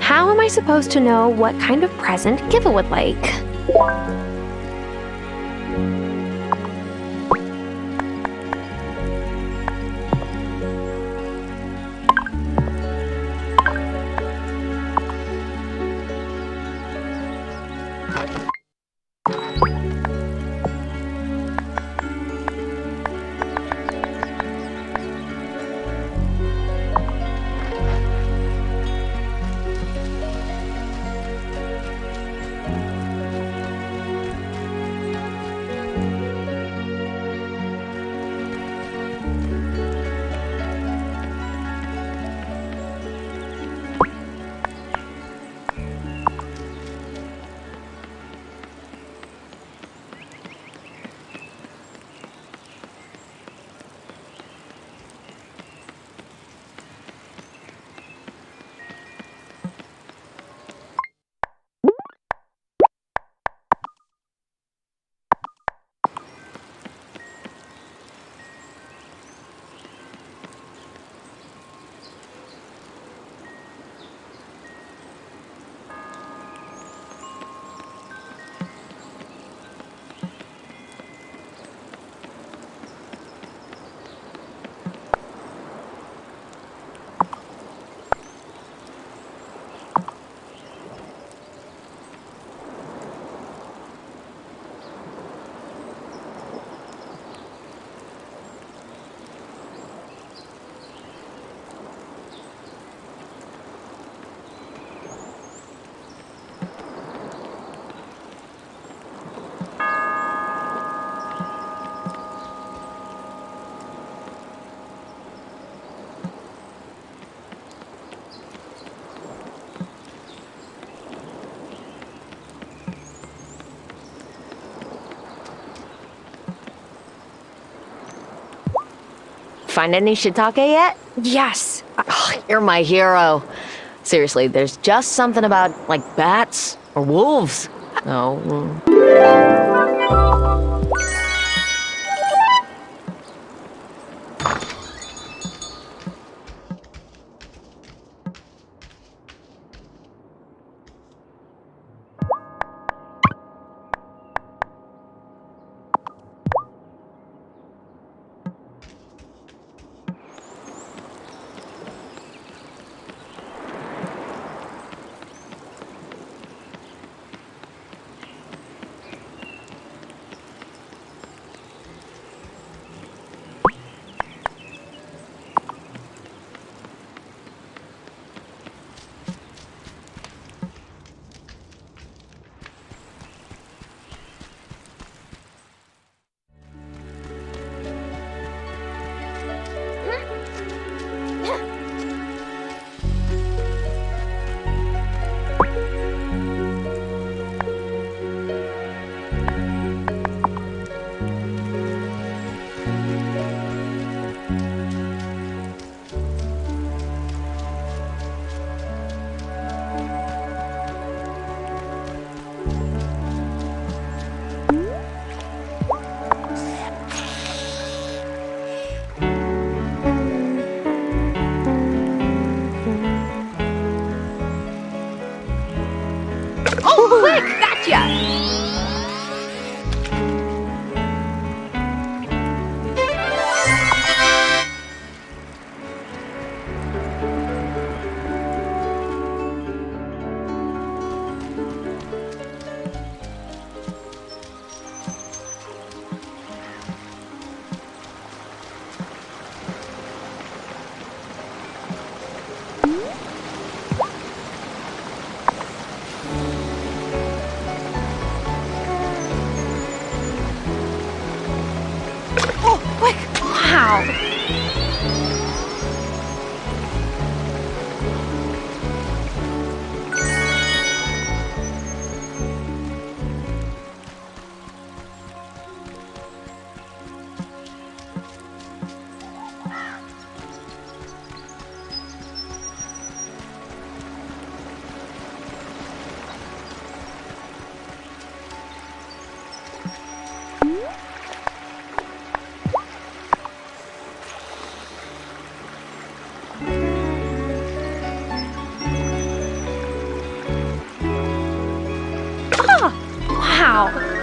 How am I supposed to know what kind of present Giva would like? Find any shiitake yet? Yes. Oh, you're my hero. Seriously, there's just something about, like, bats or wolves. Oh. Quick, gotcha! Wow. Ow.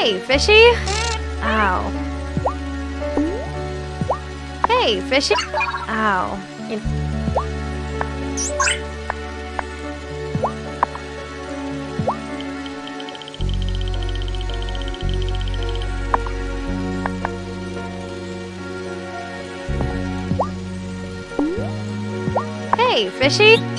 Hey, fishy! Ow. Hey, fishy! Ow. Hey, fishy!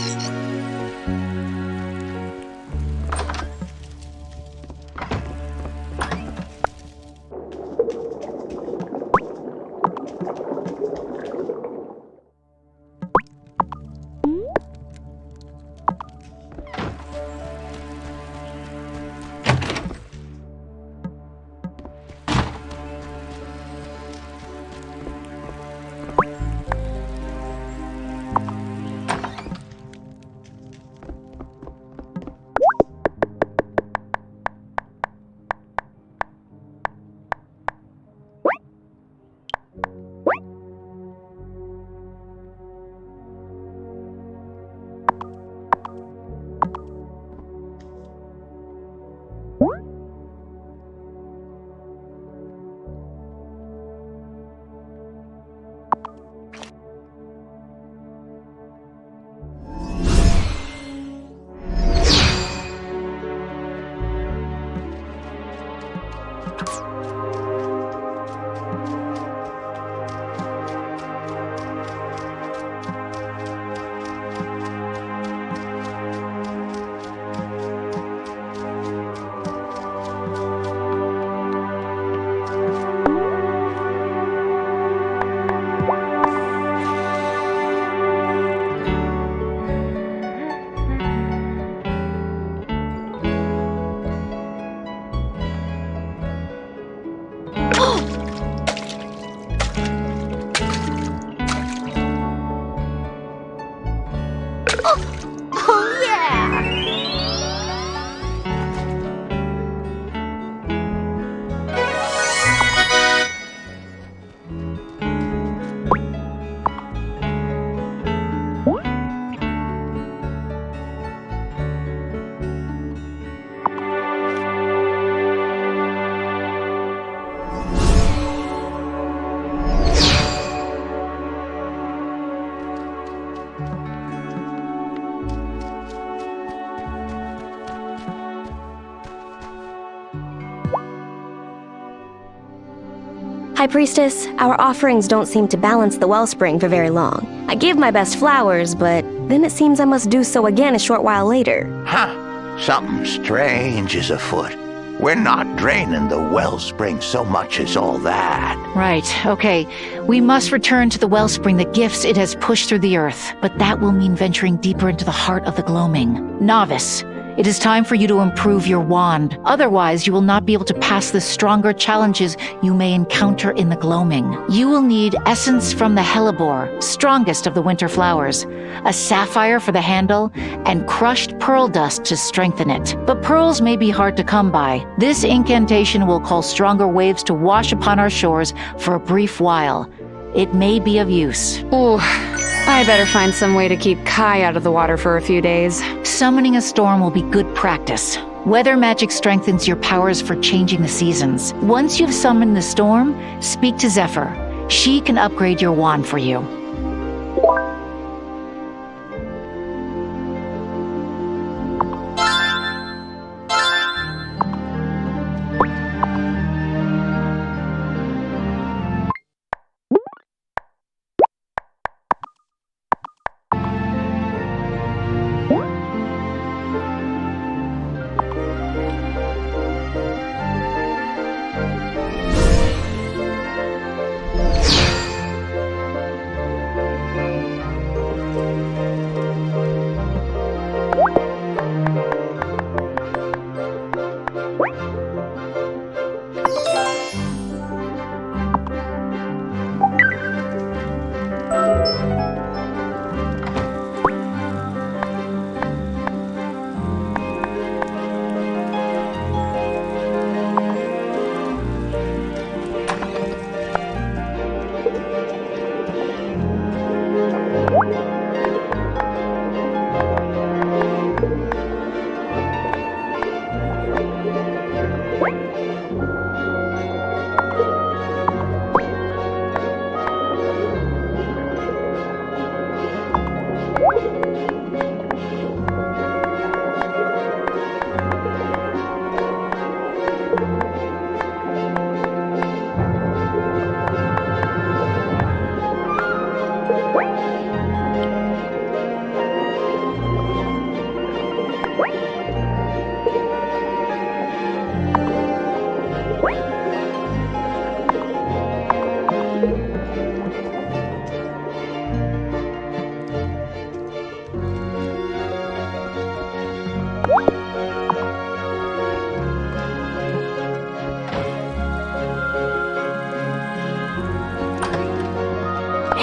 High Priestess, our offerings don't seem to balance the wellspring for very long. I gave my best flowers, but then it seems I must do so again a short while later. Huh. Something strange is afoot. We're not draining the wellspring so much as all that. Right, okay. We must return to the wellspring the gifts it has pushed through the earth, but that will mean venturing deeper into the heart of the gloaming. Novice, it is time for you to improve your wand. Otherwise, you will not be able to pass the stronger challenges you may encounter in the gloaming. You will need essence from the hellebore, strongest of the winter flowers, a sapphire for the handle, and crushed pearl dust to strengthen it. But pearls may be hard to come by. This incantation will call stronger waves to wash upon our shores for a brief while. It may be of use. Ooh, I better find some way to keep Kai out of the water for a few days. Summoning a storm will be good practice. Weather magic strengthens your powers for changing the seasons. Once you've summoned the storm, speak to Zephyr. She can upgrade your wand for you.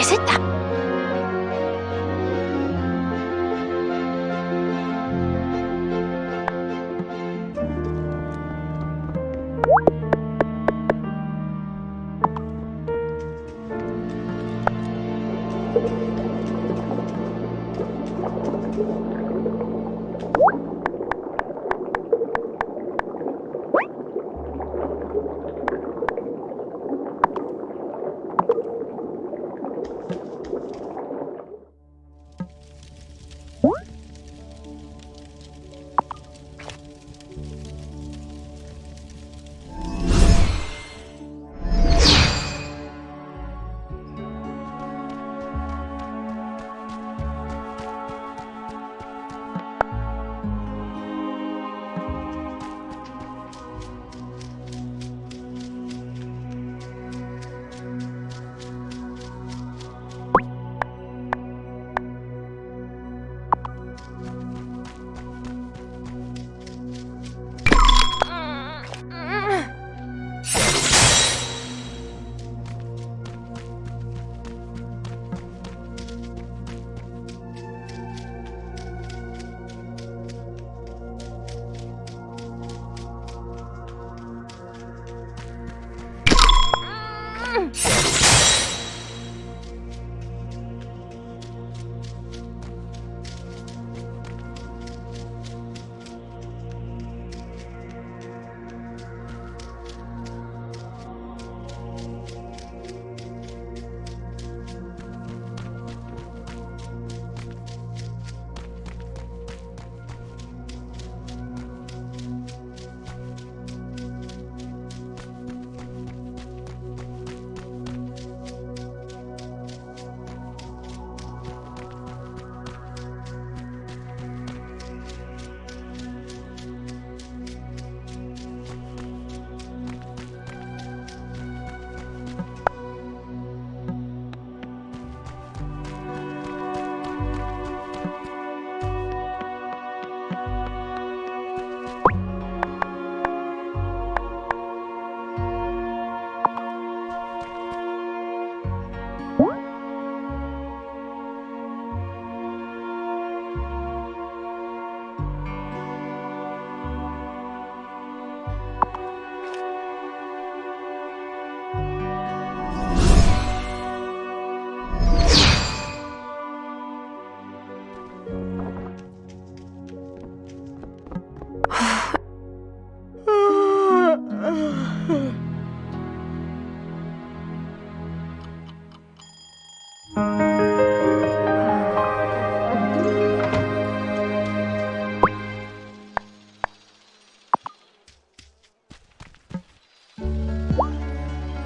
Is it that?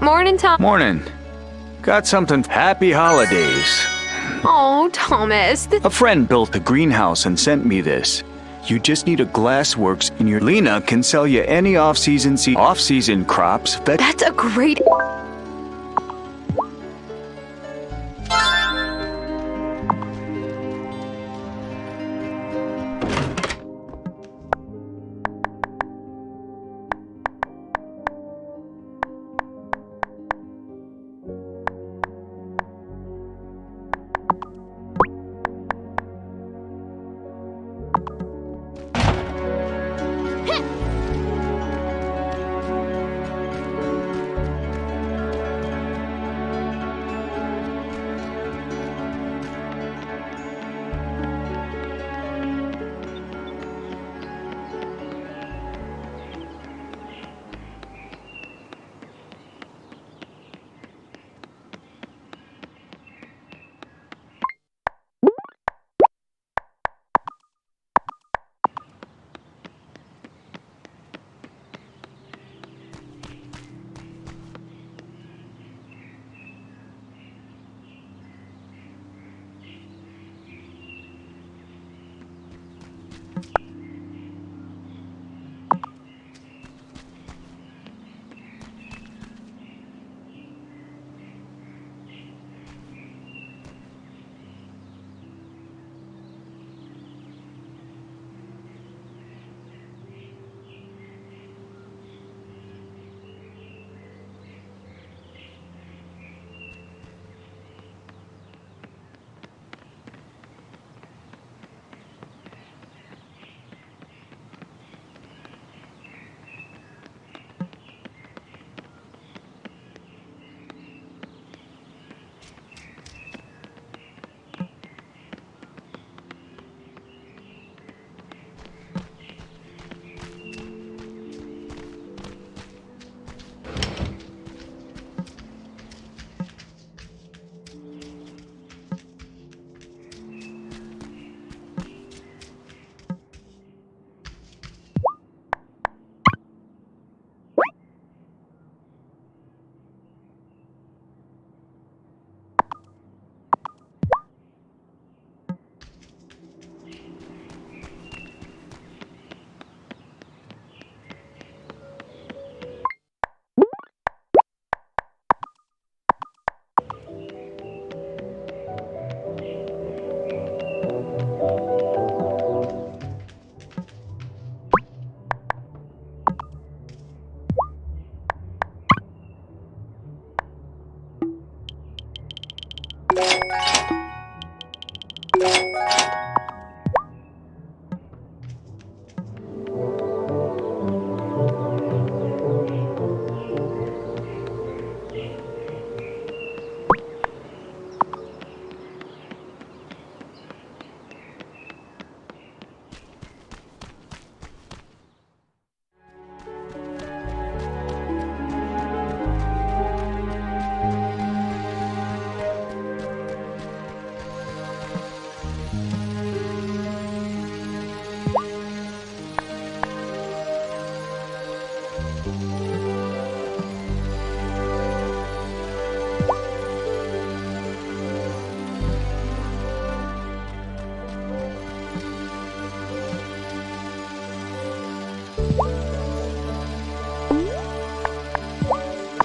Morning, Tom. Morning. Got something. Happy holidays. Oh, Thomas. A friend built a greenhouse and sent me this. You just need a glassworks and your Lena can sell you any off-season crops. That's a great...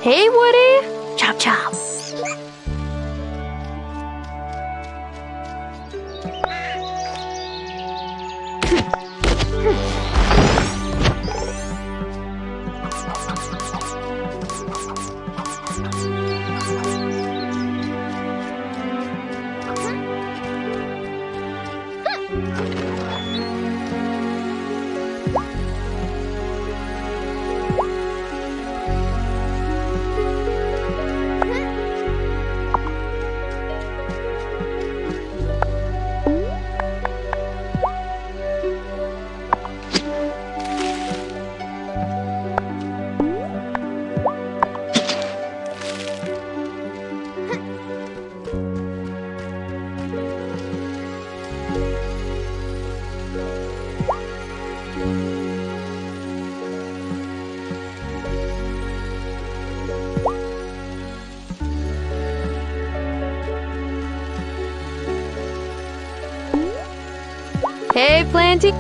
Hey, Woody. Chop, chop. Hey, Planty.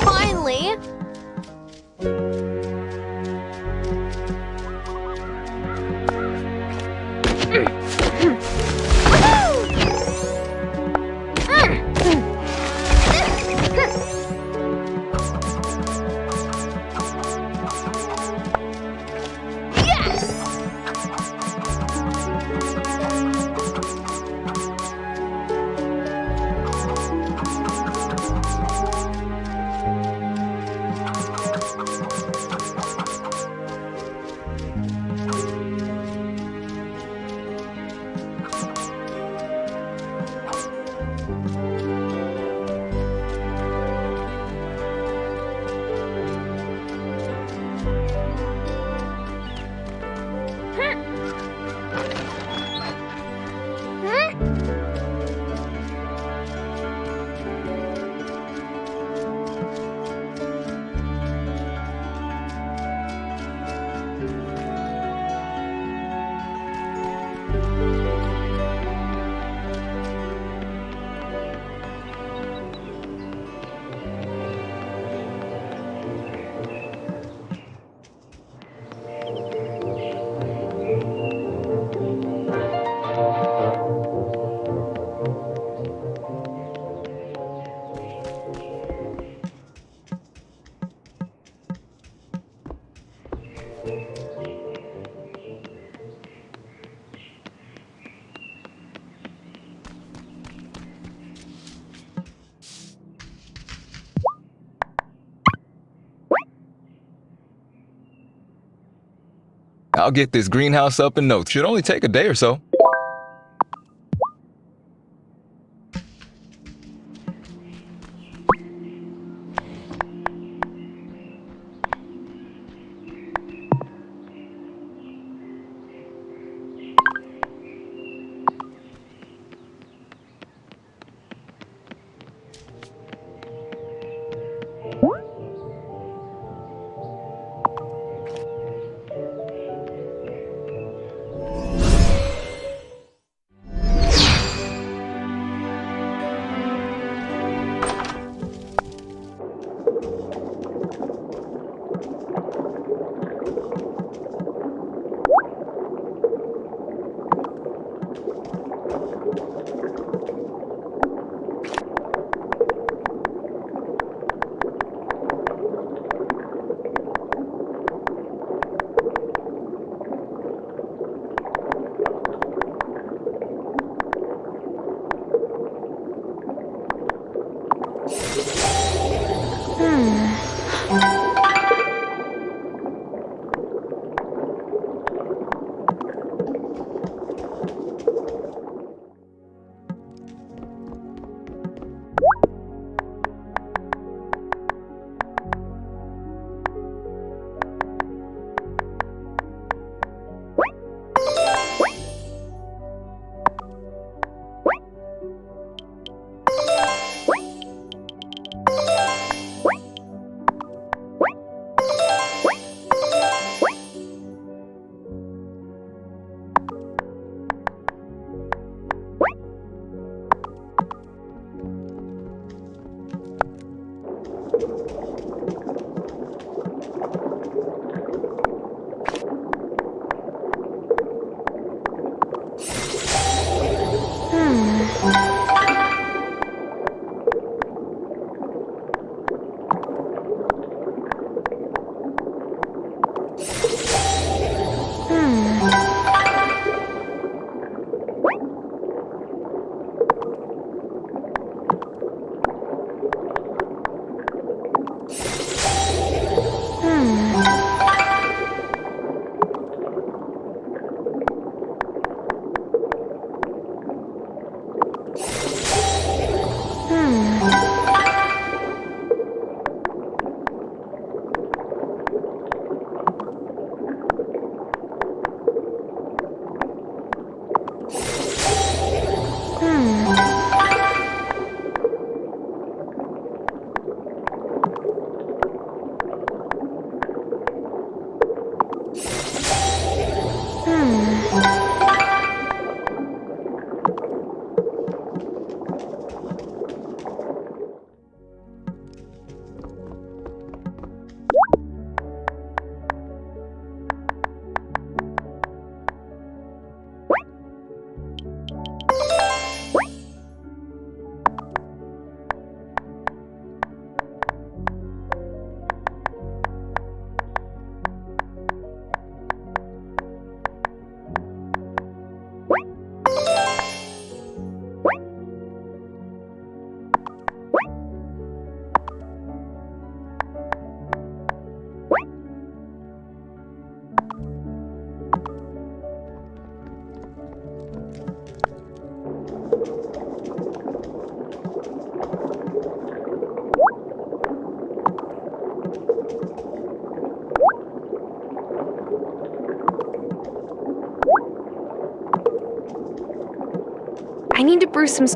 Finally! I'll get this greenhouse up in no. Should only take a day or so. I need to brew some.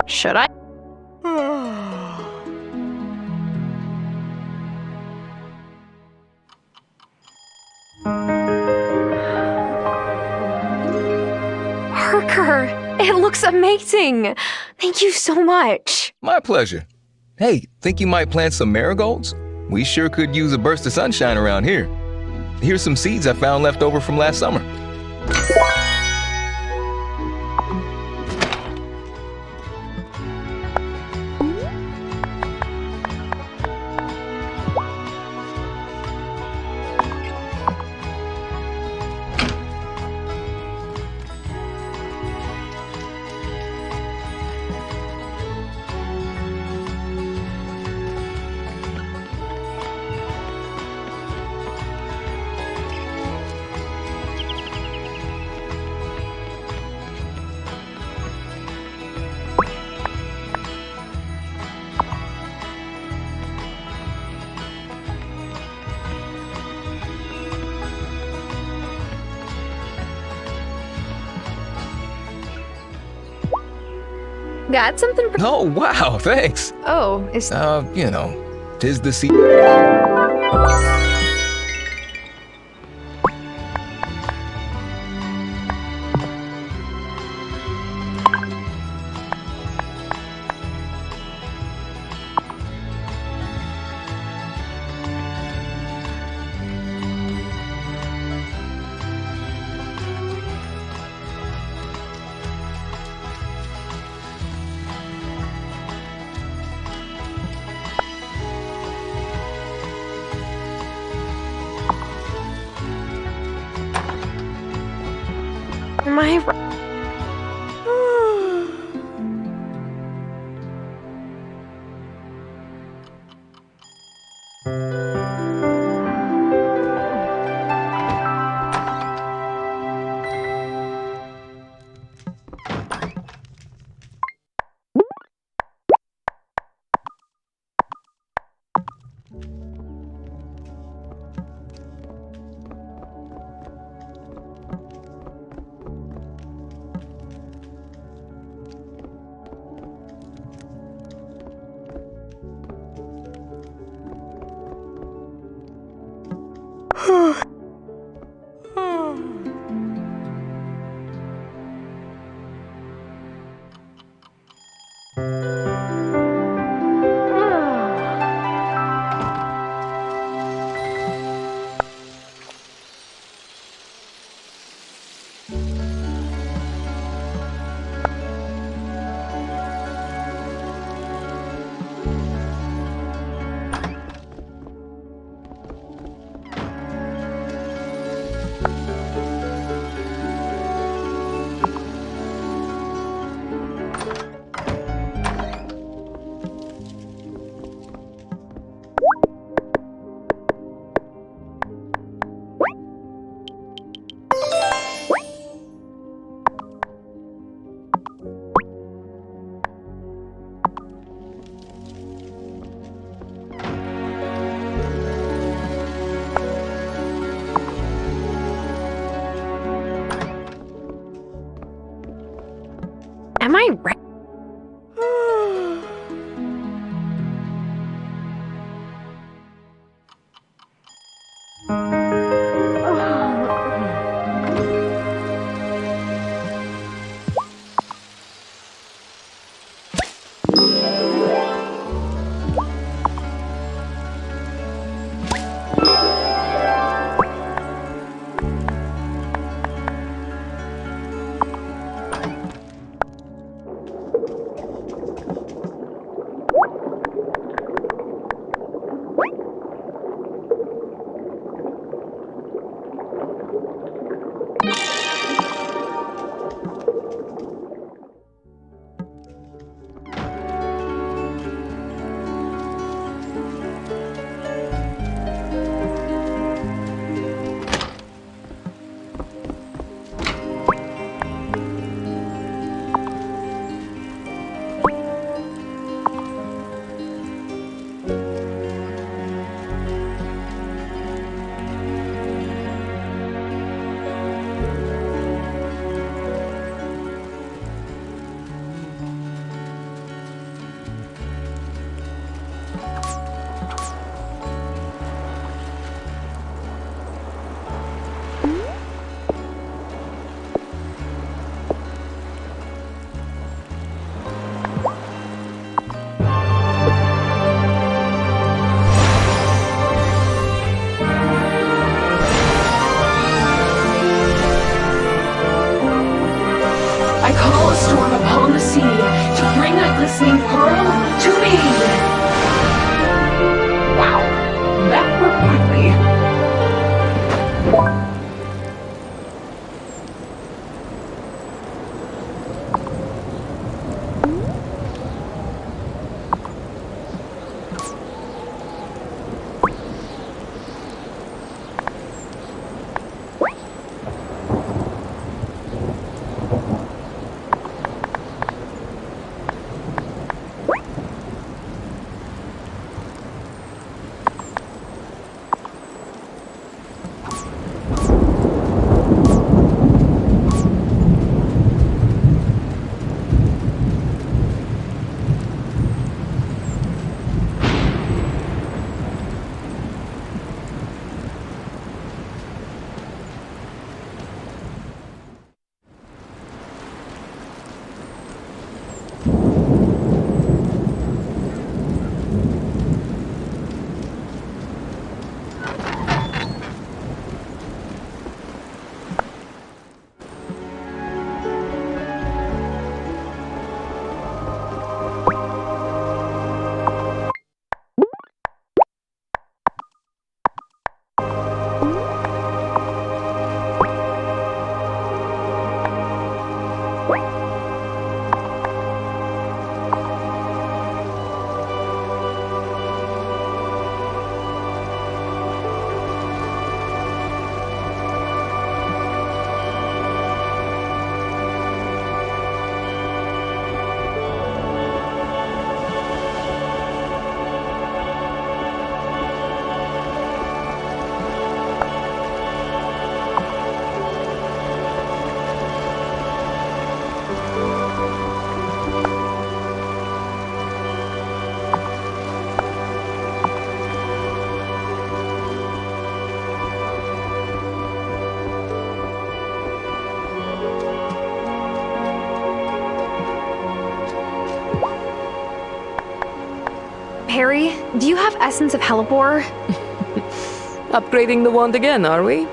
Should I? Parker, it looks amazing. Thank you so much. My pleasure. Hey, think you might plant some marigolds? We sure could use a burst of sunshine around here. Here's some seeds I found left over from last summer. Got something for. Oh, wow, thanks. Oh, is 'Tis the sea. Am I right? Am I right? I call a storm upon the sea to bring that glistening pearl to me. Wow, that worked quickly. Harry, do you have Essence of Hellebore? Upgrading the wand again, are we?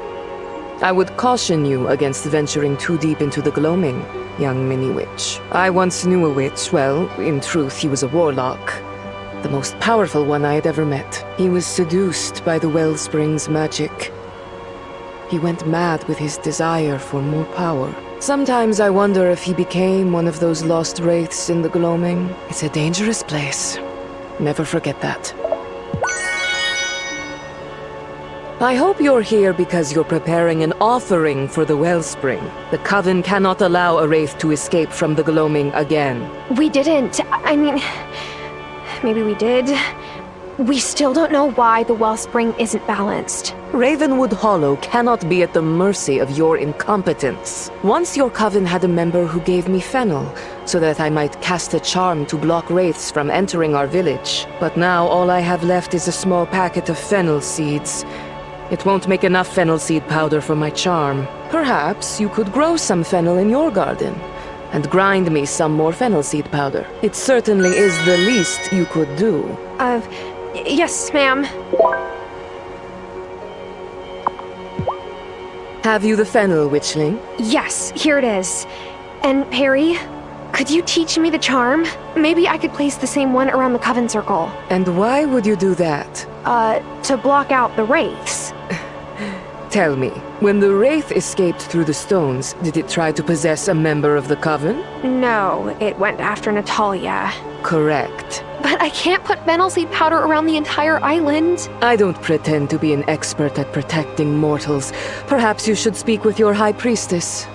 I would caution you against venturing too deep into the gloaming, young mini-witch. I once knew a witch, well, in truth, he was a warlock. The most powerful one I had ever met. He was seduced by the wellspring's magic. He went mad with his desire for more power. Sometimes I wonder if he became one of those lost wraiths in the gloaming. It's a dangerous place. Never forget that. I hope you're here because you're preparing an offering for the wellspring. The Coven cannot allow a wraith to escape from the gloaming again. We didn't. I mean, maybe we did. We still don't know why the wellspring isn't balanced. Ravenwood Hollow cannot be at the mercy of your incompetence. Once your coven had a member who gave me fennel, so that I might cast a charm to block wraiths from entering our village. But now all I have left is a small packet of fennel seeds. It won't make enough fennel seed powder for my charm. Perhaps you could grow some fennel in your garden, and grind me some more fennel seed powder. It certainly is the least you could do. Yes, ma'am. Have you the fennel, witchling? Yes, here it is. And Harry, could you teach me the charm? Maybe I could place the same one around the Coven Circle. And why would you do that? To block out the wraiths. Tell me, when the wraith escaped through the stones, did it try to possess a member of the coven? No, it went after Natalia. Correct. But I can't put fennel seed powder around the entire island. I don't pretend to be an expert at protecting mortals. Perhaps you should speak with your high priestess.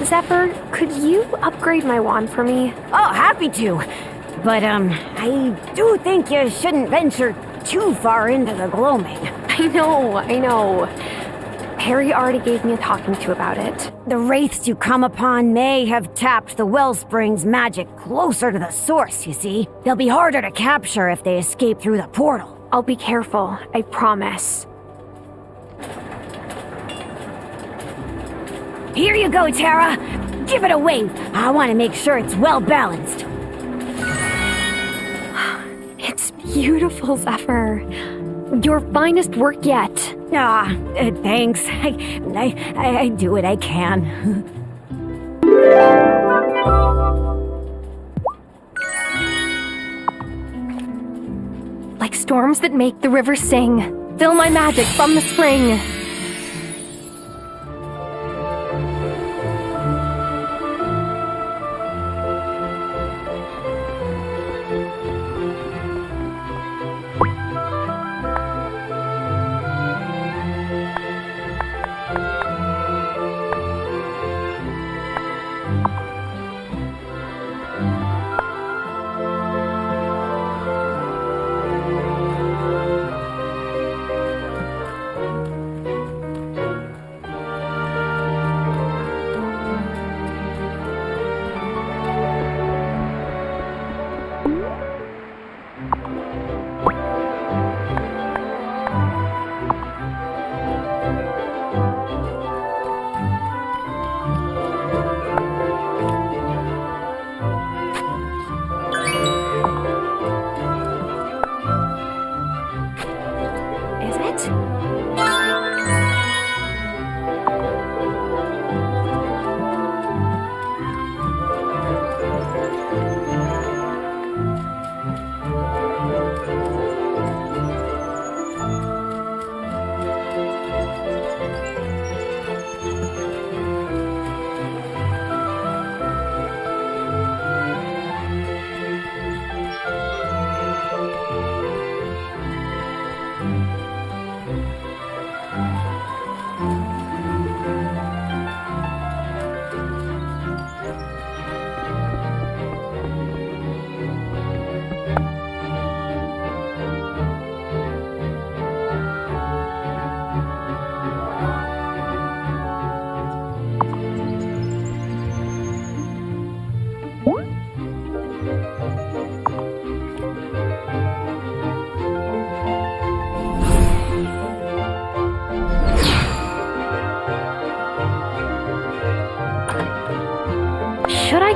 Zephyr, could you upgrade my wand for me? Oh, happy to. But, I do think you shouldn't venture too far into the gloaming. I know. Harry already gave me a talking to about it. The wraiths you come upon may have tapped the wellspring's magic closer to the source, you see. They'll be harder to capture if they escape through the portal. I'll be careful, I promise. Here you go, Tara. Give it a wave. I want to make sure it's well balanced. It's beautiful, Zephyr. Your finest work yet. Thanks. I do what I can. Like storms that make the river sing. Fill my magic from the spring. Should I?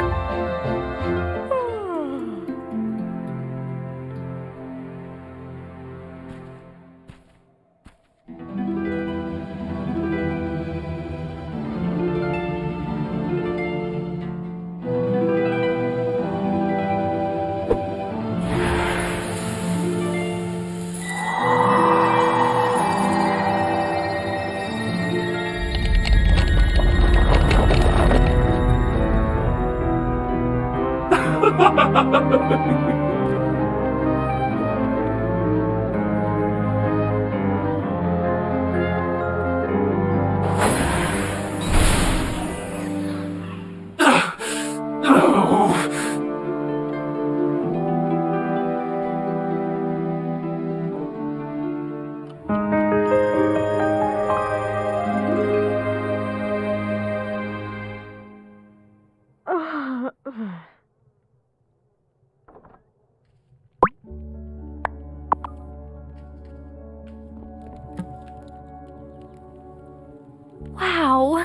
Wow!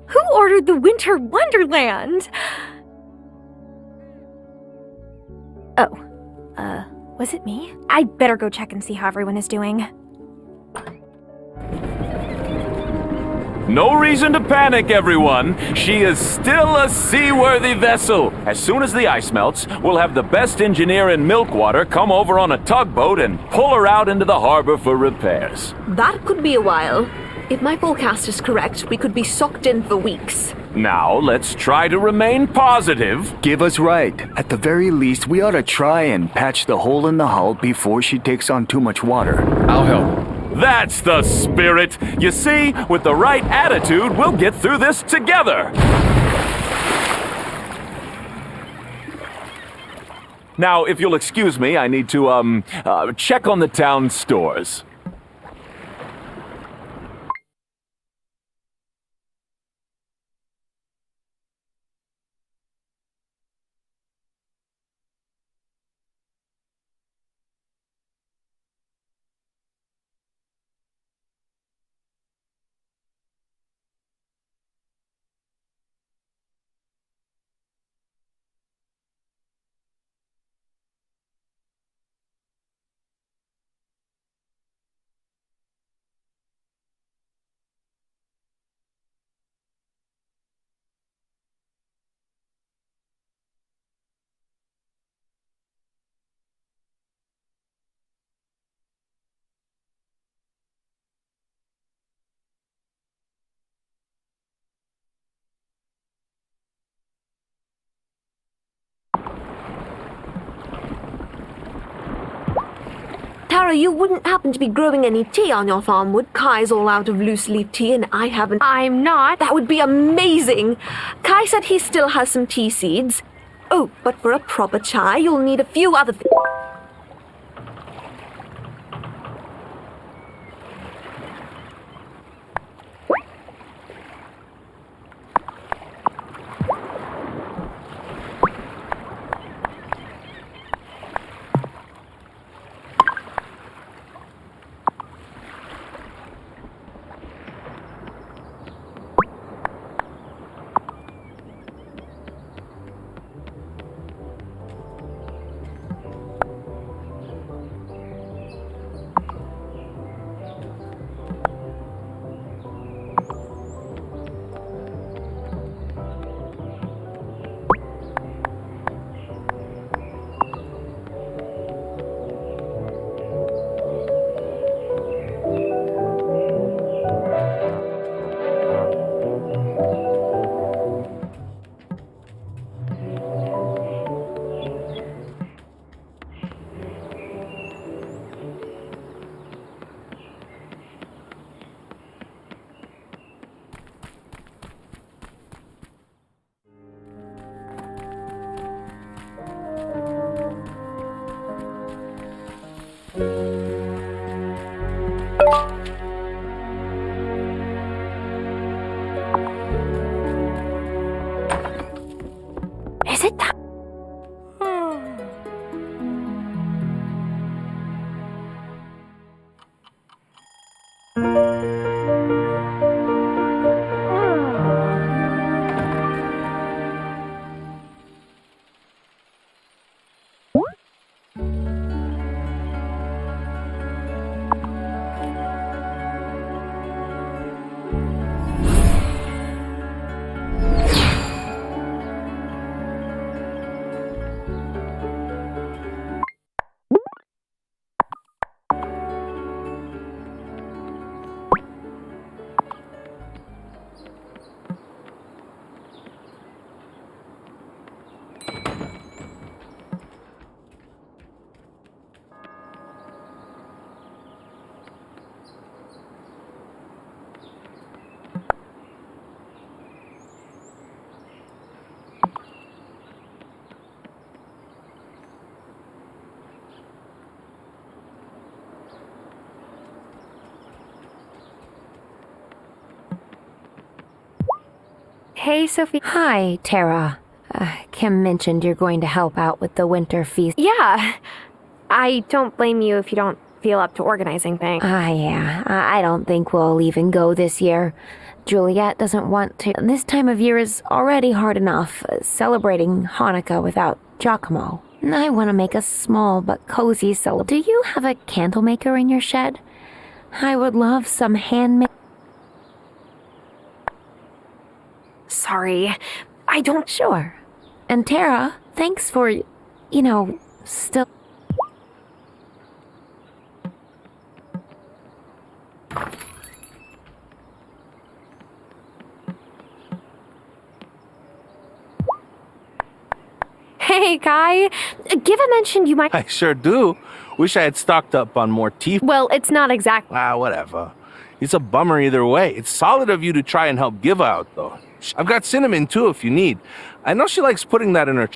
Who ordered the Winter Wonderland? Oh, was it me? I'd better go check and see how everyone is doing. No reason to panic, everyone. She is still a seaworthy vessel. As soon as the ice melts, we'll have the best engineer in Milkwater come over on a tugboat and pull her out into the harbor for repairs. That could be a while. If my forecast is correct, we could be socked in for weeks. Now, let's try to remain positive. Give us right. At the very least, we ought to try and patch the hole in the hull before she takes on too much water. I'll help. That's the spirit. You see, with the right attitude, we'll get through this together. Now, if you'll excuse me, I need to, check on the town stores. Tara, you wouldn't happen to be growing any tea on your farm, would? Kai's all out of loose leaf tea and I haven't. I'm not. That would be amazing. Kai said he still has some tea seeds. Oh, but for a proper chai, you'll need a few other things. Is it that? Hey, Sophie. Hi, Tara. Kim mentioned you're going to help out with the winter feast. Yeah. I don't blame you if you don't feel up to organizing things. Yeah. I don't think we'll even go this year. Juliet doesn't want to. This time of year is already hard enough, celebrating Hanukkah without Giacomo. I want to make a small but cozy celebration. Do you have a candle maker in your shed? I would love some handmade. Sorry, I don't. Sure. And Tara, thanks for, still. Hey, Kai. Giva mentioned you might. I sure do. Wish I had stocked up on more tea. Well, it's not exactly. Whatever. It's a bummer either way. It's solid of you to try and help Giva out, though. I've got cinnamon, too, if you need. I know she likes putting that in her...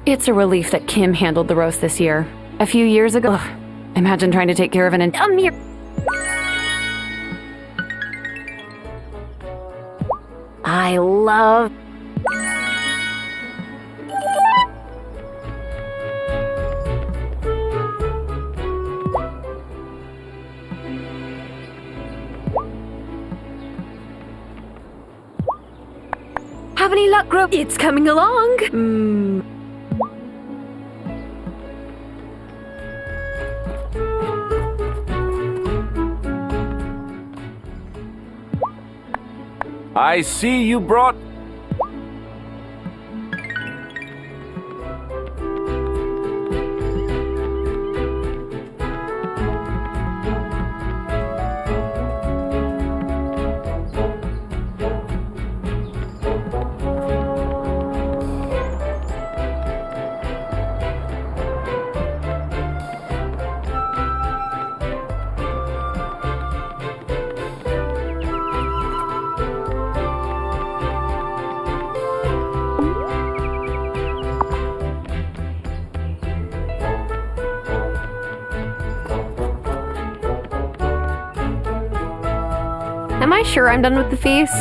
It's a relief that Kim handled the roast this year. A few years ago, imagine trying to take care of an mere. I love. Have any luck, Grove? It's coming along. I see you brought... Am I sure I'm done with the feast?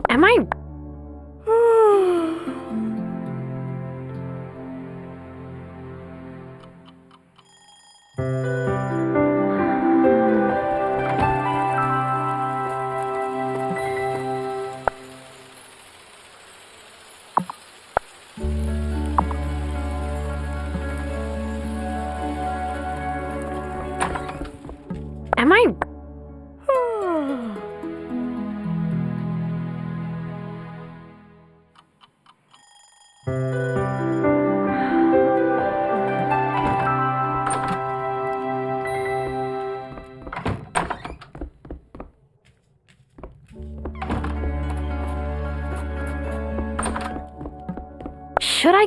Am I... Am I... Should I...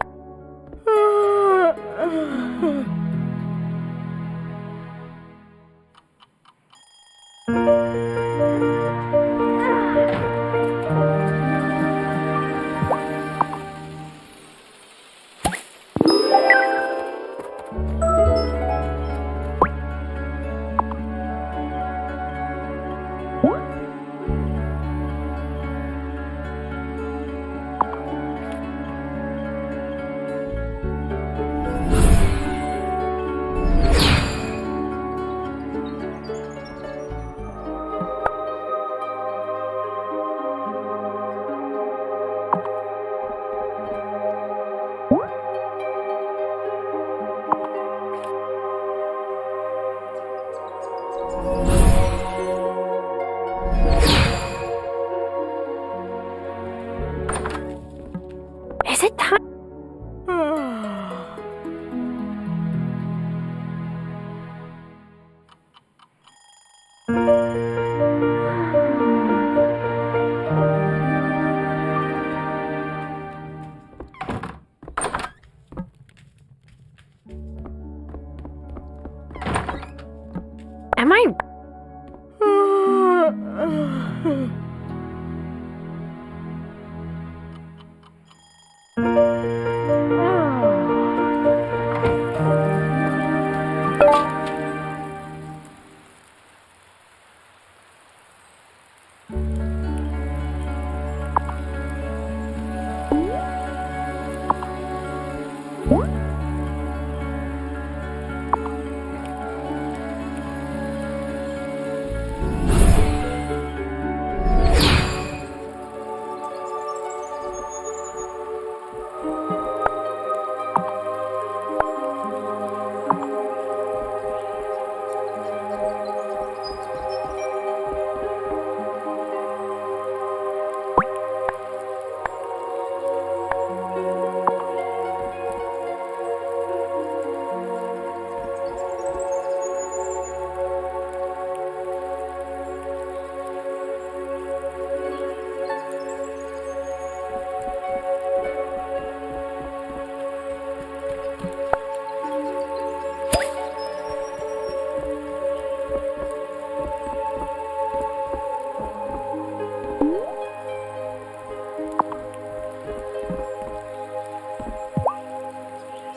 Is it time? Am I...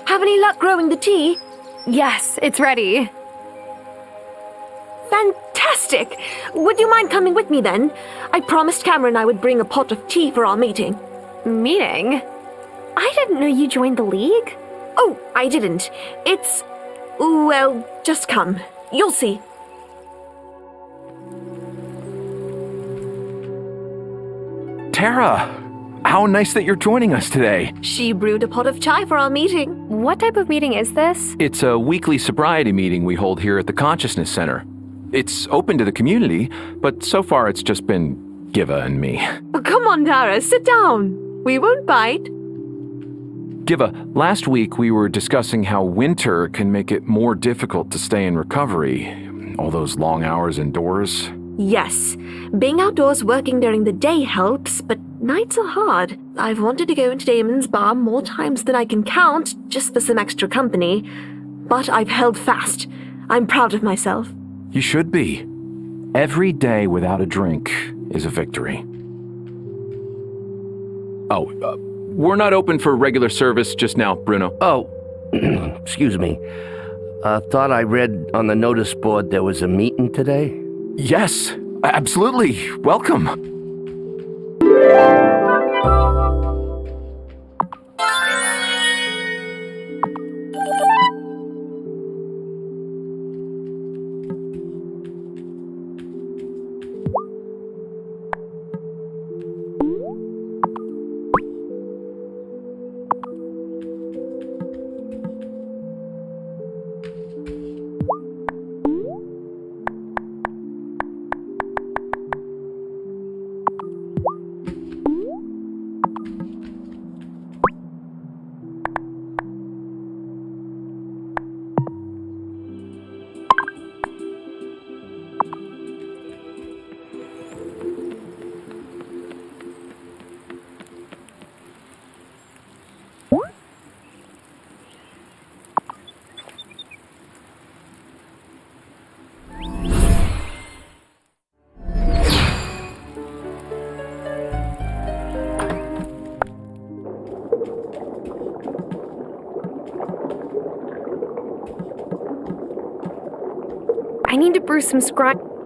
Have any luck growing the tea? Yes, it's ready. Fantastic! Would you mind coming with me then? I promised Cameron I would bring a pot of tea for our meeting. Meeting? I didn't know you joined the League. Oh, I didn't. It's... well, just come. You'll see. Tara! How nice that you're joining us today. She brewed a pot of chai for our meeting. What type of meeting is this? It's a weekly sobriety meeting we hold here at the Consciousness Center. It's open to the community, but so far it's just been Giva and me. Oh, come on, Tara, sit down. We won't bite. Giva, last week we were discussing how winter can make it more difficult to stay in recovery. All those long hours indoors. Yes, being outdoors working during the day helps, but nights are hard. I've wanted to go into Damon's bar more times than I can count, just for some extra company. But I've held fast. I'm proud of myself. You should be. Every day without a drink is a victory. Oh, we're not open for regular service just now, Bruno. Oh, excuse me. Thought I read on the notice board there was a meeting today? Yes, absolutely. Welcome. need to brew some scrun.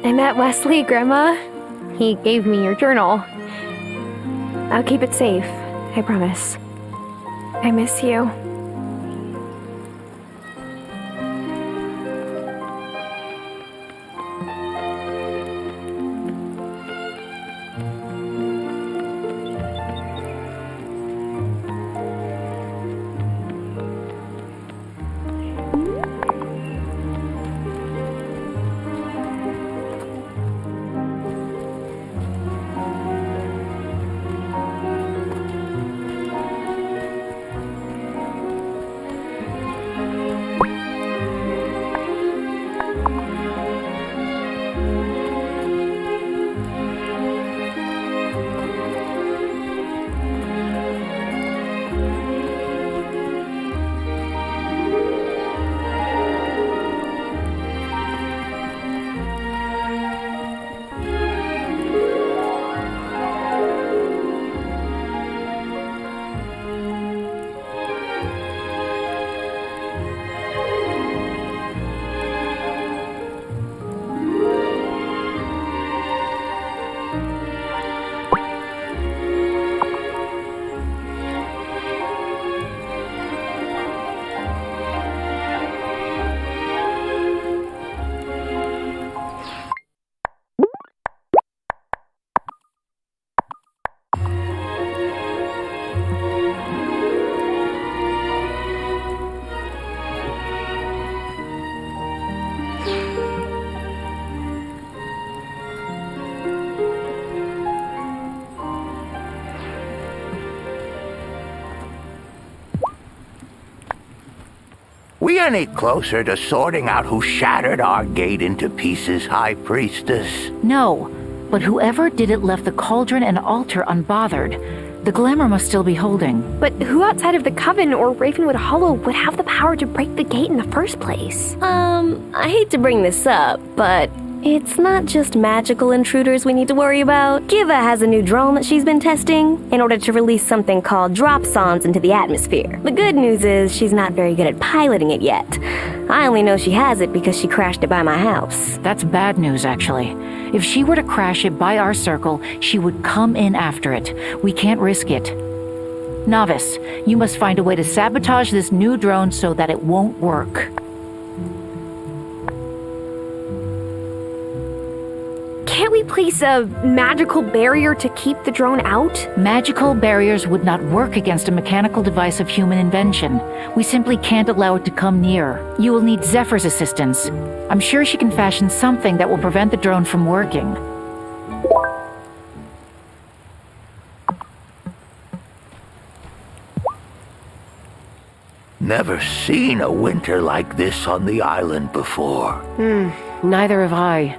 I met Wesley, Grandma. He gave me your journal. I'll keep it safe, I promise. I miss you. We any closer to sorting out who shattered our gate into pieces, High Priestess? No, but whoever did it left the cauldron and altar unbothered. The glamour must still be holding. But who outside of the Coven or Ravenwood Hollow would have the power to break the gate in the first place? I hate to bring this up, but it's not just magical intruders we need to worry about. Giva has a new drone that she's been testing in order to release something called dropsons into the atmosphere. The good news is she's not very good at piloting it yet. I only know she has it because she crashed it by my house. That's bad news, actually. If she were to crash it by our circle, she would come in after it. We can't risk it. Novice, you must find a way to sabotage this new drone so that it won't work. Can't we place a magical barrier to keep the drone out? Magical barriers would not work against a mechanical device of human invention. We simply can't allow it to come near. You will need Zephyr's assistance. I'm sure she can fashion something that will prevent the drone from working. Never seen a winter like this on the island before. Neither have I.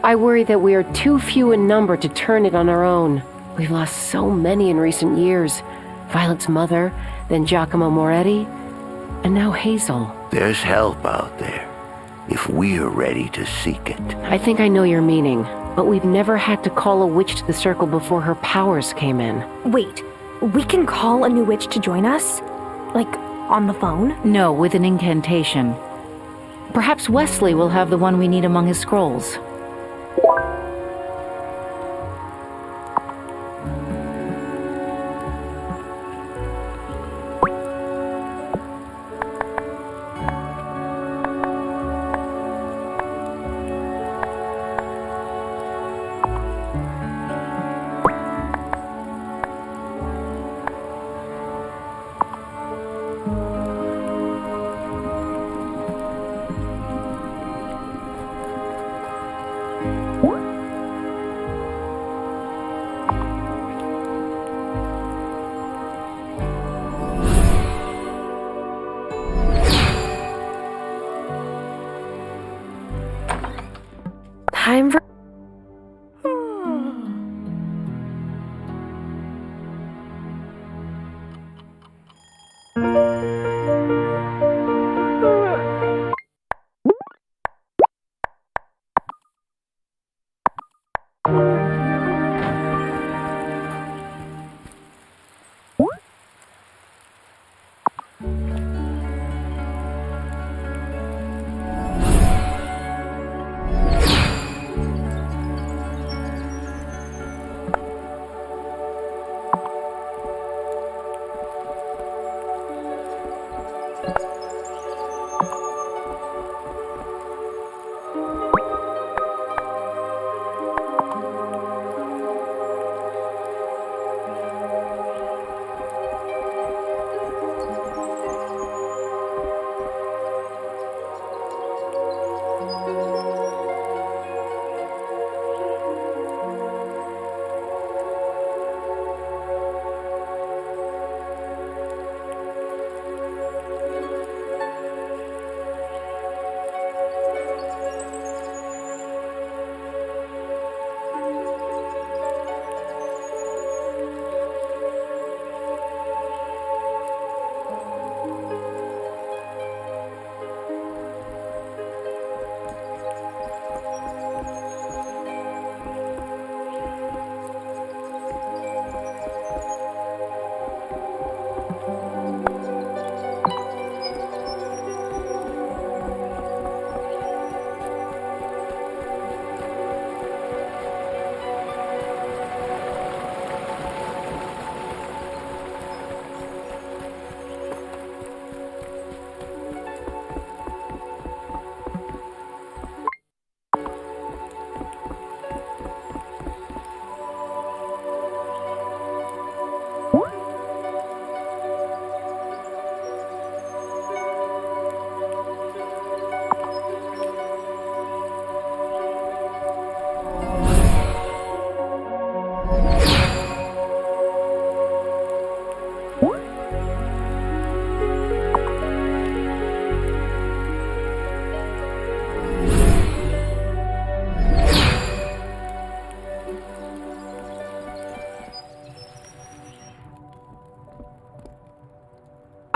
I worry that we are too few in number to turn it on our own. We've lost so many in recent years. Violet's mother, then Giacomo Moretti, and now Hazel. There's help out there, if we're ready to seek it. I think I know your meaning, but we've never had to call a witch to the circle before her powers came in. Wait, we can call a new witch to join us? Like, on the phone? No, with an incantation. Perhaps Wesley will have the one we need among his scrolls.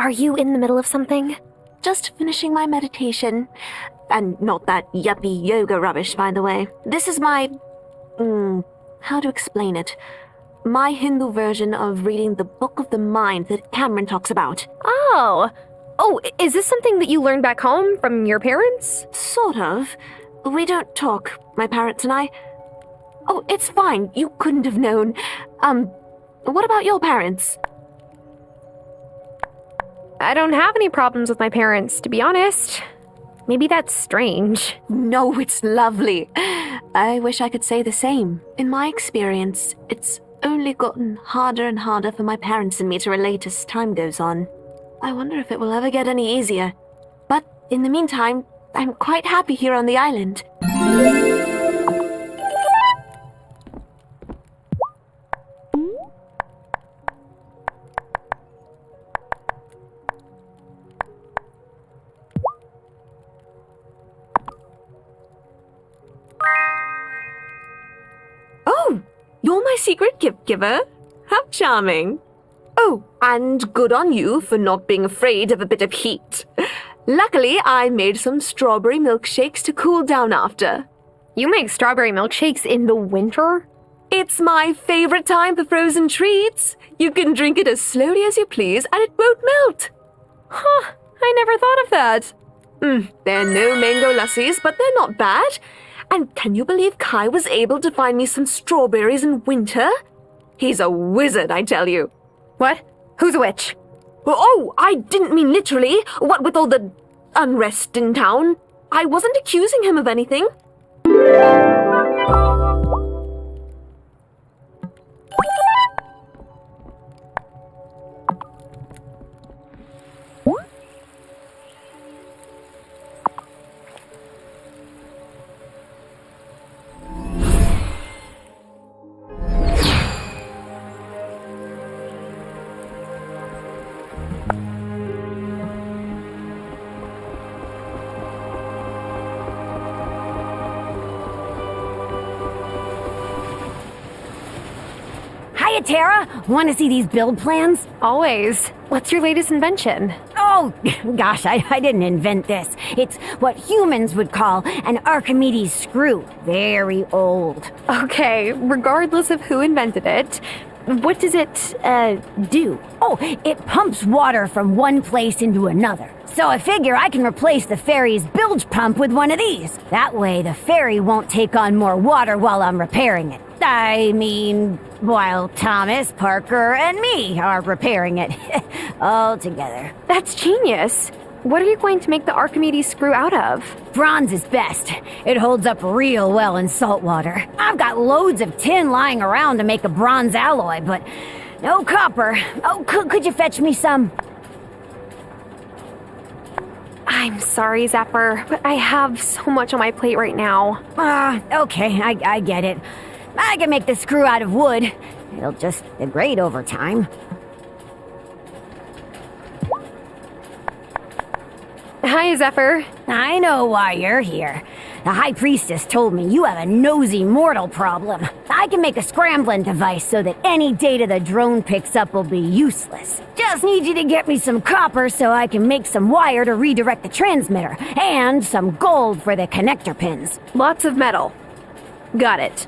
Are you in the middle of something? Just finishing my meditation. And not that yuppie yoga rubbish, by the way. This is my... how to explain it? My Hindu version of reading the Book of the Mind that Cameron talks about. Oh, is this something that you learned back home from your parents? Sort of. We don't talk, my parents and I. Oh, it's fine. You couldn't have known. What about your parents? I don't have any problems with my parents, to be honest. Maybe that's strange. No, it's lovely. I wish I could say the same. In my experience, it's only gotten harder and harder for my parents and me to relate as time goes on. I wonder if it will ever get any easier. But in the meantime, I'm quite happy here on the island. Oh, you're my secret gift giver? How charming. Oh, and good on you for not being afraid of a bit of heat. Luckily, I made some strawberry milkshakes to cool down after. You make strawberry milkshakes in the winter? It's my favorite time for frozen treats. You can drink it as slowly as you please, and it won't melt. Huh, I never thought of that. They're no mango lassies, but they're not bad. And can you believe Kai was able to find me some strawberries in winter? He's a wizard, I tell you. What? Who's a witch? Oh, I didn't mean literally. What with all the unrest in town. I wasn't accusing him of anything. Hiya, Tara! Want to see these build plans? Always. What's your latest invention? Oh, gosh, I didn't invent this. It's what humans would call an Archimedes screw. Very old. Okay, regardless of who invented it, what does it, do? Oh, it pumps water from one place into another. So I figure I can replace the ferry's bilge pump with one of these. That way the ferry won't take on more water while I'm repairing it. I mean, while Thomas, Parker, and me are repairing it. All together. That's genius. What are you going to make the Archimedes screw out of? Bronze is best. It holds up real well in salt water. I've got loads of tin lying around to make a bronze alloy, but no copper. Oh, could you fetch me some? I'm sorry, Zephyr, but I have so much on my plate right now. Okay, I get it. I can make the screw out of wood. It'll just degrade over time. Hi, Zephyr. I know why you're here. The High Priestess told me you have a nosy mortal problem. I can make a scrambling device so that any data the drone picks up will be useless. Just need you to get me some copper so I can make some wire to redirect the transmitter, and some gold for the connector pins. Lots of metal. Got it.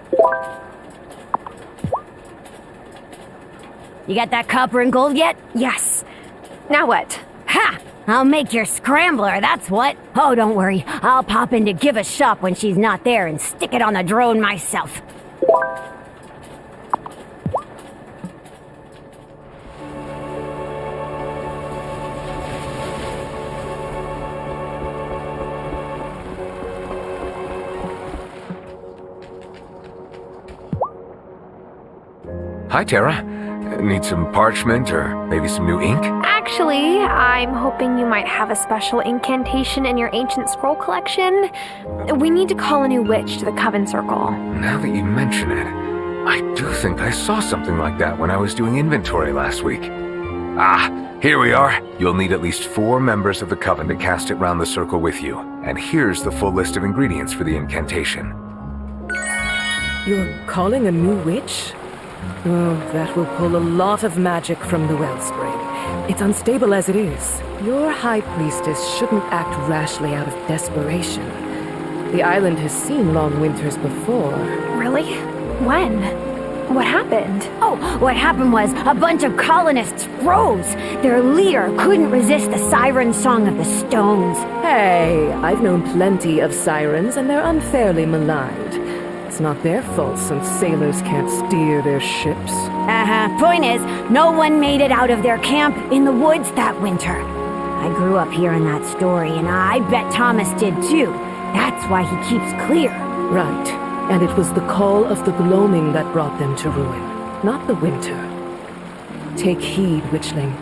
You got that copper and gold yet? Yes. Now what? Ha! I'll make your scrambler, that's what. Oh, don't worry. I'll pop in to give a shop when she's not there and stick it on the drone myself. Hi, Tara. Need some parchment or maybe some new ink? Actually, I'm hoping you might have a special incantation in your ancient scroll collection. We need to call a new witch to the Coven Circle. Now that you mention it, I do think I saw something like that when I was doing inventory last week. Ah, here we are. You'll need at least 4 members of the Coven to cast it round the circle with you. And here's the full list of ingredients for the incantation. You're calling a new witch? Oh, that will pull a lot of magic from the wellspring. It's unstable as it is. Your high priestess shouldn't act rashly out of desperation. The island has seen long winters before. Really? When? What happened? Oh, what happened was a bunch of colonists froze. Their leader couldn't resist the siren song of the stones. Hey, I've known plenty of sirens, and they're unfairly maligned. It's not their fault some sailors can't steer their ships. Point is, no one made it out of their camp in the woods that winter. I grew up hearing that story, and I bet Thomas did too. That's why he keeps clear. Right. And it was the call of the gloaming that brought them to ruin, not the winter. Take heed, witchling.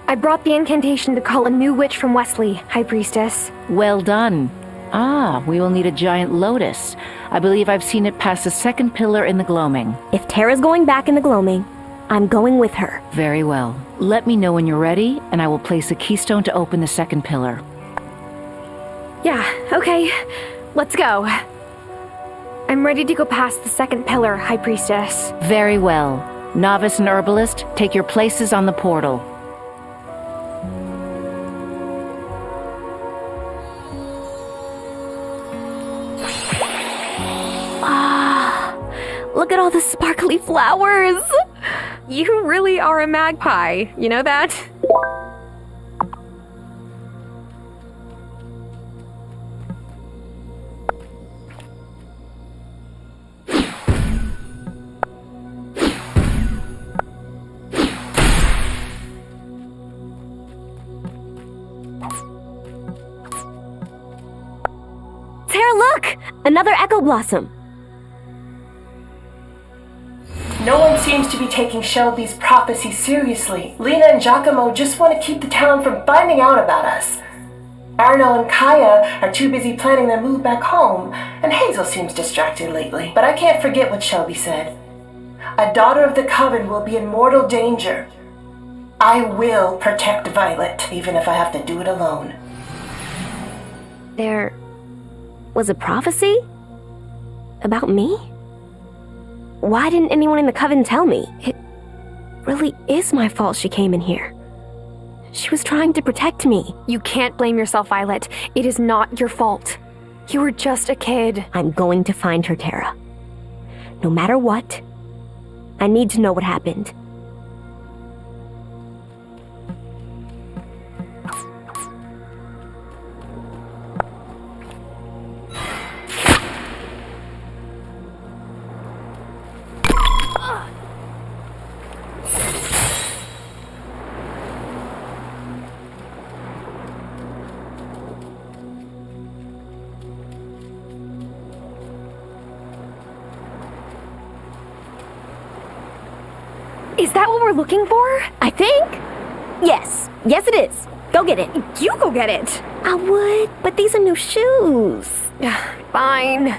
I brought the incantation to call a new witch from Wesley, High Priestess. Well done. Ah, we will need a giant lotus. I believe I've seen it past the second pillar in the gloaming. If Tara's going back in the gloaming, I'm going with her. Very well. Let me know when you're ready, and I will place a keystone to open the second pillar. Yeah, okay. Let's go. I'm ready to go past the second pillar, High Priestess. Very well. Novice and Herbalist, take your places on the portal. Look at all the sparkly flowers! You really are a magpie, you know that? Tara, look! Another Echo Blossom. No one seems to be taking Shelby's prophecy seriously. Lena and Giacomo just want to keep the town from finding out about us. Arno and Kaya are too busy planning their move back home, and Hazel seems distracted lately. But I can't forget what Shelby said. A daughter of the Coven will be in mortal danger. I will protect Violet, even if I have to do it alone. There was a prophecy? About me? Why didn't anyone in the Coven tell me? It really is my fault she came in here. She was trying to protect me. You can't blame yourself, Violet. It is not your fault. You were just a kid. I'm going to find her, Tara. No matter what, I need to know what happened. Is that what we're looking for? I think. Yes. Yes, it is. Go get it. You go get it. I would, but these are new shoes. Fine.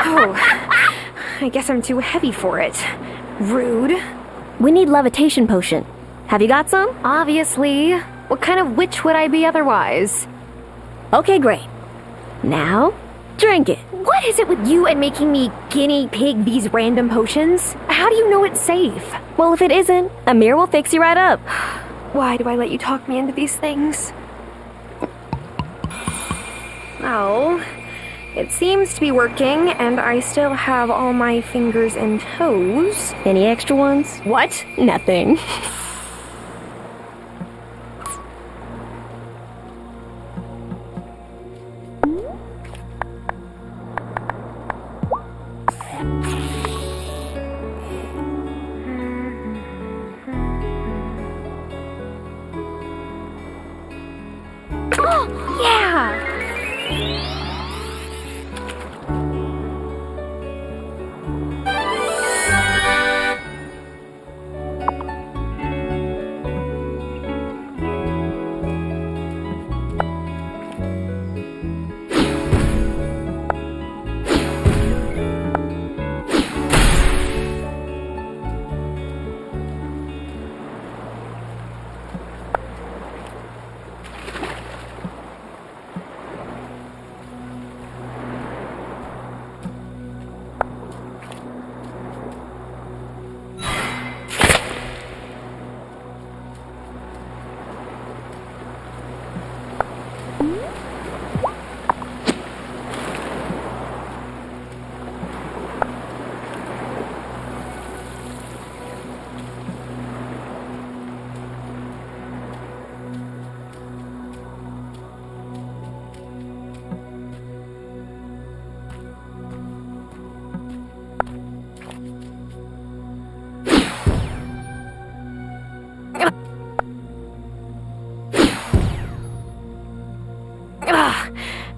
Oh, I guess I'm too heavy for it. Rude. We need levitation potion. Have you got some? Obviously. What kind of witch would I be otherwise? Okay, great. Now, drink it. What is it with you and making me guinea pig these random potions? How do you know it's safe? Well, if it isn't, Amir will fix you right up. Why do I let you talk me into these things? Well, it seems to be working, and I still have all my fingers and toes. Any extra ones? What? Nothing. Yeah!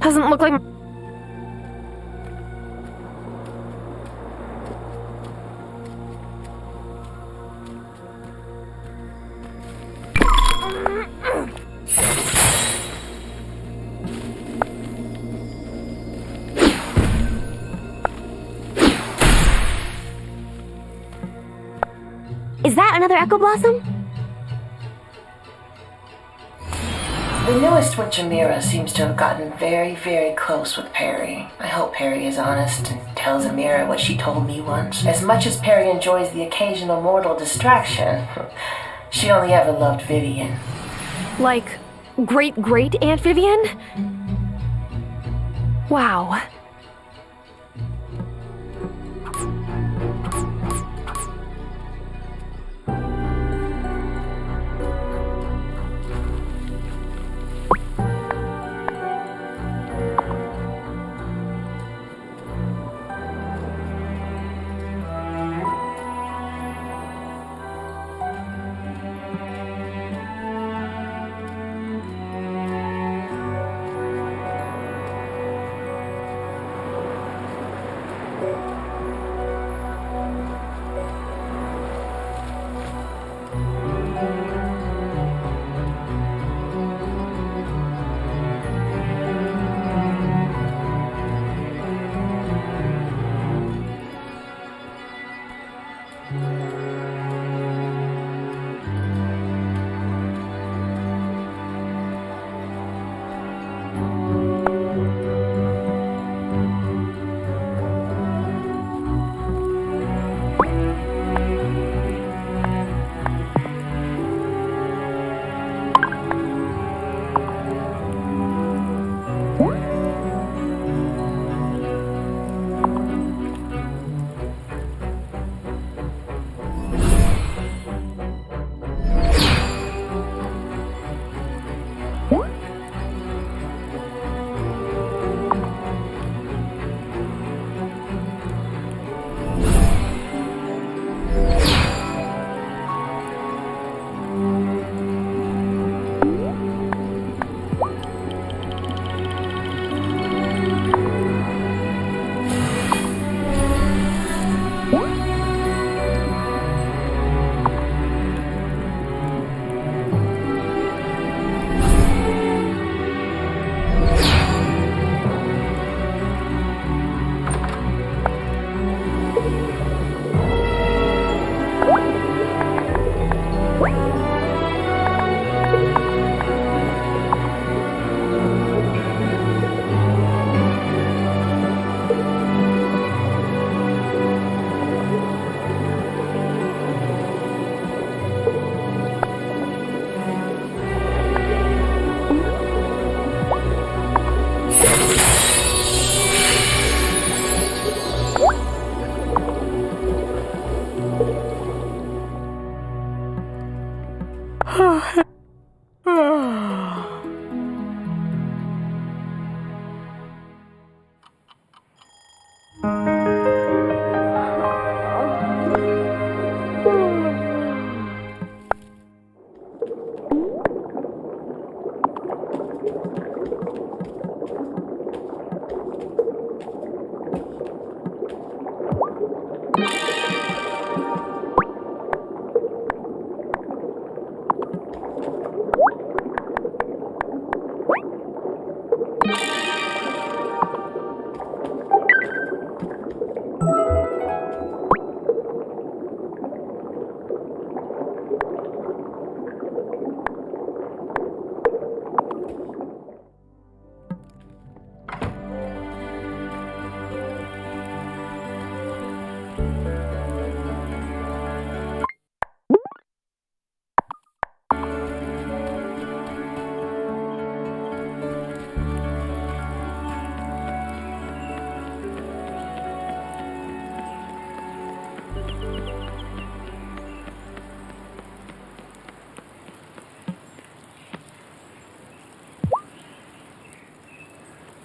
Doesn't look like... that another Echo Blossom? The newest witch Amira seems to have gotten very, very close with Perry. I hope Perry is honest and tells Amira what she told me once. As much as Perry enjoys the occasional mortal distraction, she only ever loved Vivian. Like, great-great Aunt Vivian? Wow.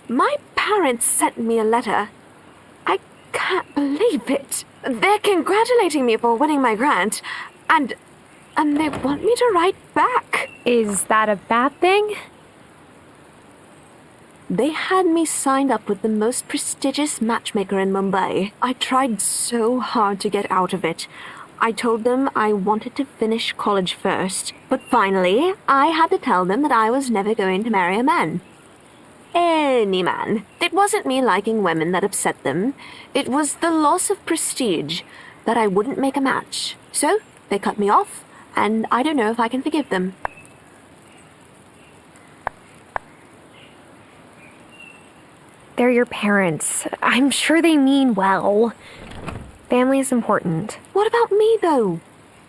My parents sent me a letter. I can't believe it. They're congratulating me for winning my grant, and they want me to write back. Is that a bad thing? They had me signed up with the most prestigious matchmaker in Mumbai. I tried so hard to get out of it. I told them I wanted to finish college first, but finally, I had to tell them that I was never going to marry a man. Any man. It wasn't me liking women that upset them. It was the loss of prestige, that I wouldn't make a match. So, They cut me off, and I don't know if I can forgive them. They're your parents. I'm sure they mean well. Family is important. What about me, though?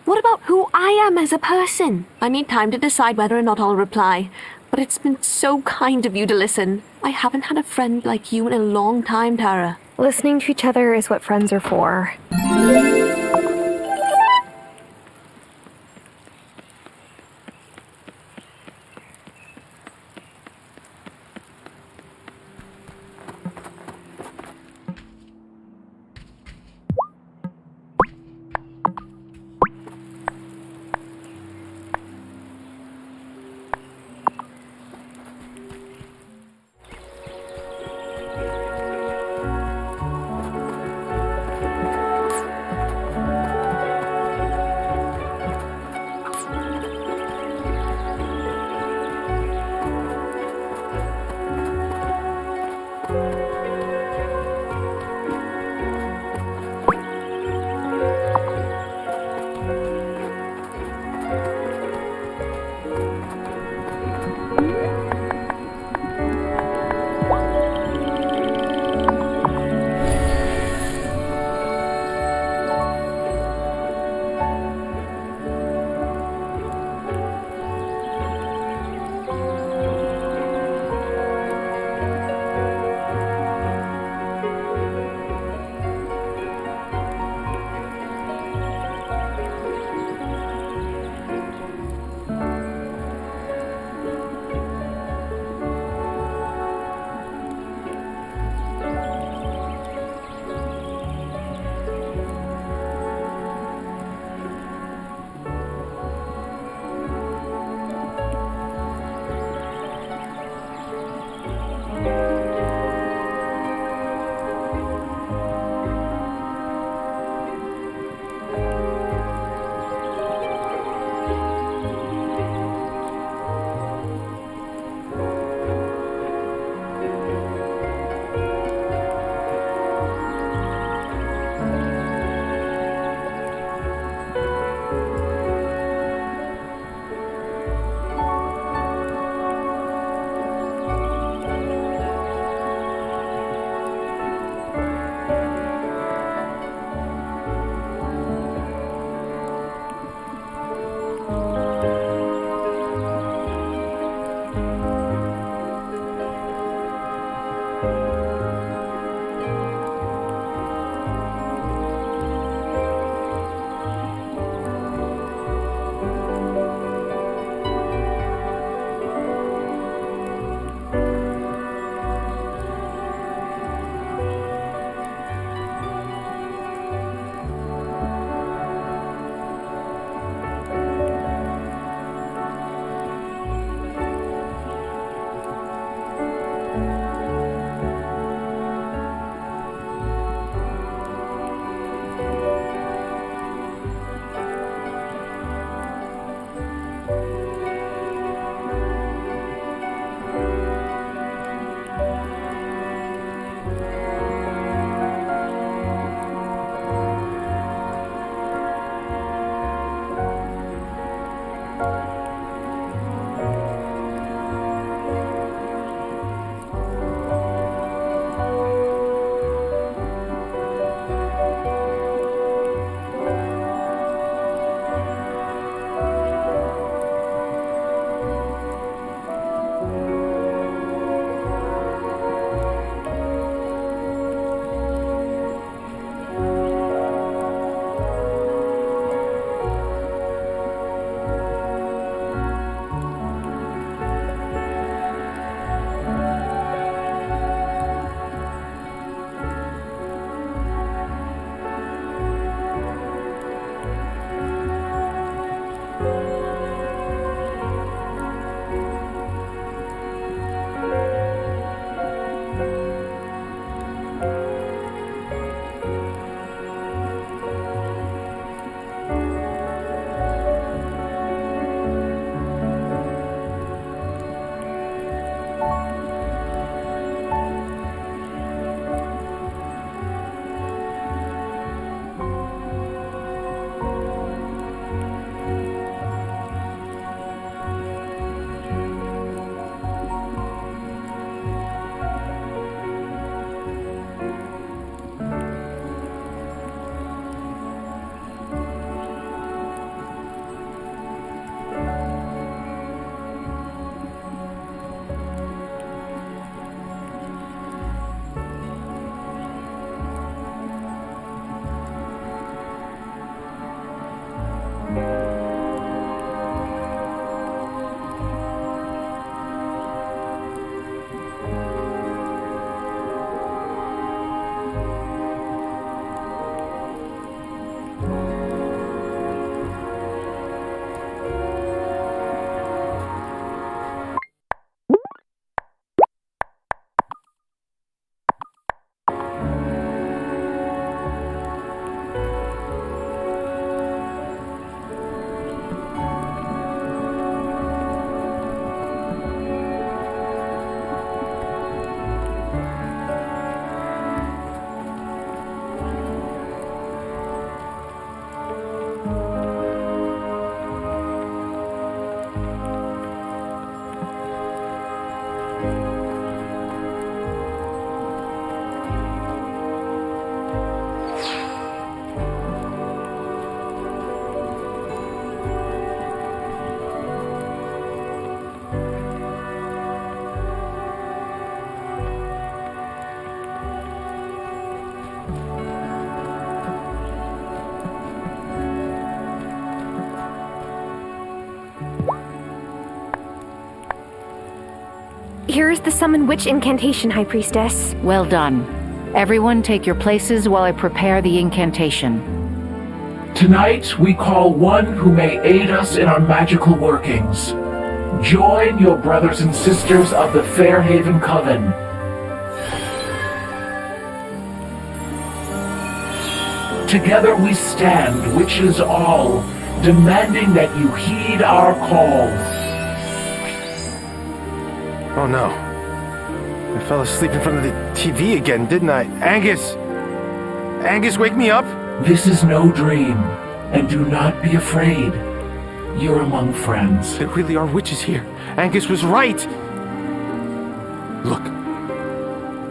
What about who I am as a person? I need time to decide whether or not I'll reply. But it's been so kind of you to listen. I haven't had a friend like you in a long time, Tara. Listening to each other is what friends are for. Here's the Summon Witch incantation, High Priestess. Well done. Everyone take your places while I prepare the incantation. Tonight, we call one who may aid us in our magical workings. Join your brothers and sisters of the Fairhaven Coven. Together we stand, witches all, demanding that you heed our call. Oh no. I fell asleep in front of the TV again, didn't I? Angus! Angus, wake me up! This is no dream, and do not be afraid. You're among friends. There really are witches here. Angus was right! Look,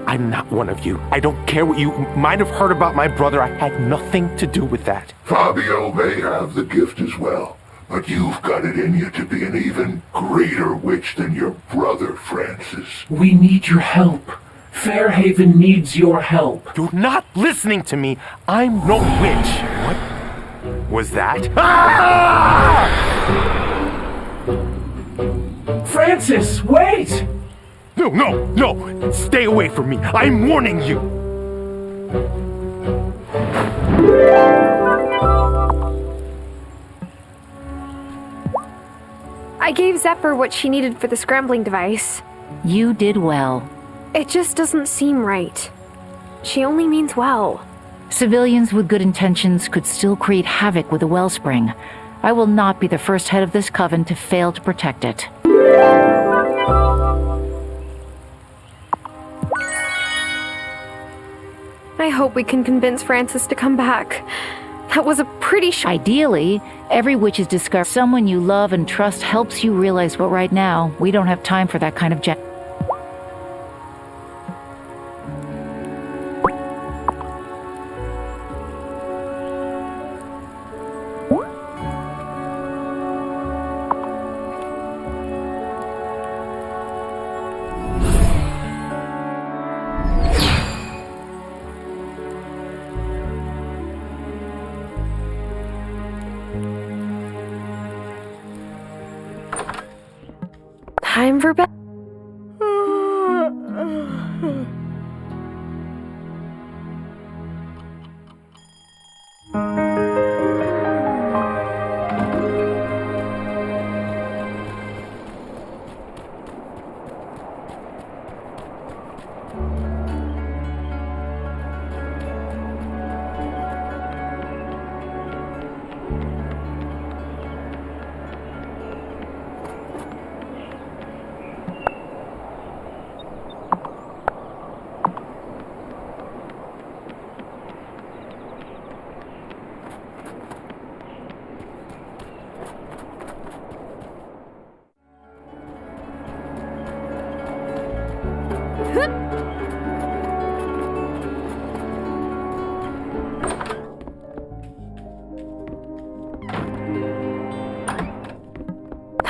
I'm not one of you. I don't care what you might have heard about my brother. I had nothing to do with that. Fabio may have the gift as well, but you've got it in you to be an even greater witch than your brother, Francis. We need your help. Fairhaven needs your help. You're not listening to me. I'm no witch. What was that? Ah! Francis, wait! No, no, no! Stay away from me! I'm warning you! I gave Zephyr what she needed for the scrambling device. You did well. It just doesn't seem right. She only means well. Civilians with good intentions could still create havoc with the wellspring. I will not be the first head of this coven to fail to protect it. I hope we can convince Francis to come back. That was a pretty Ideally, every witch is discovered. Someone you love and trust helps you realize what right now, we don't have time for that kind of time for bed.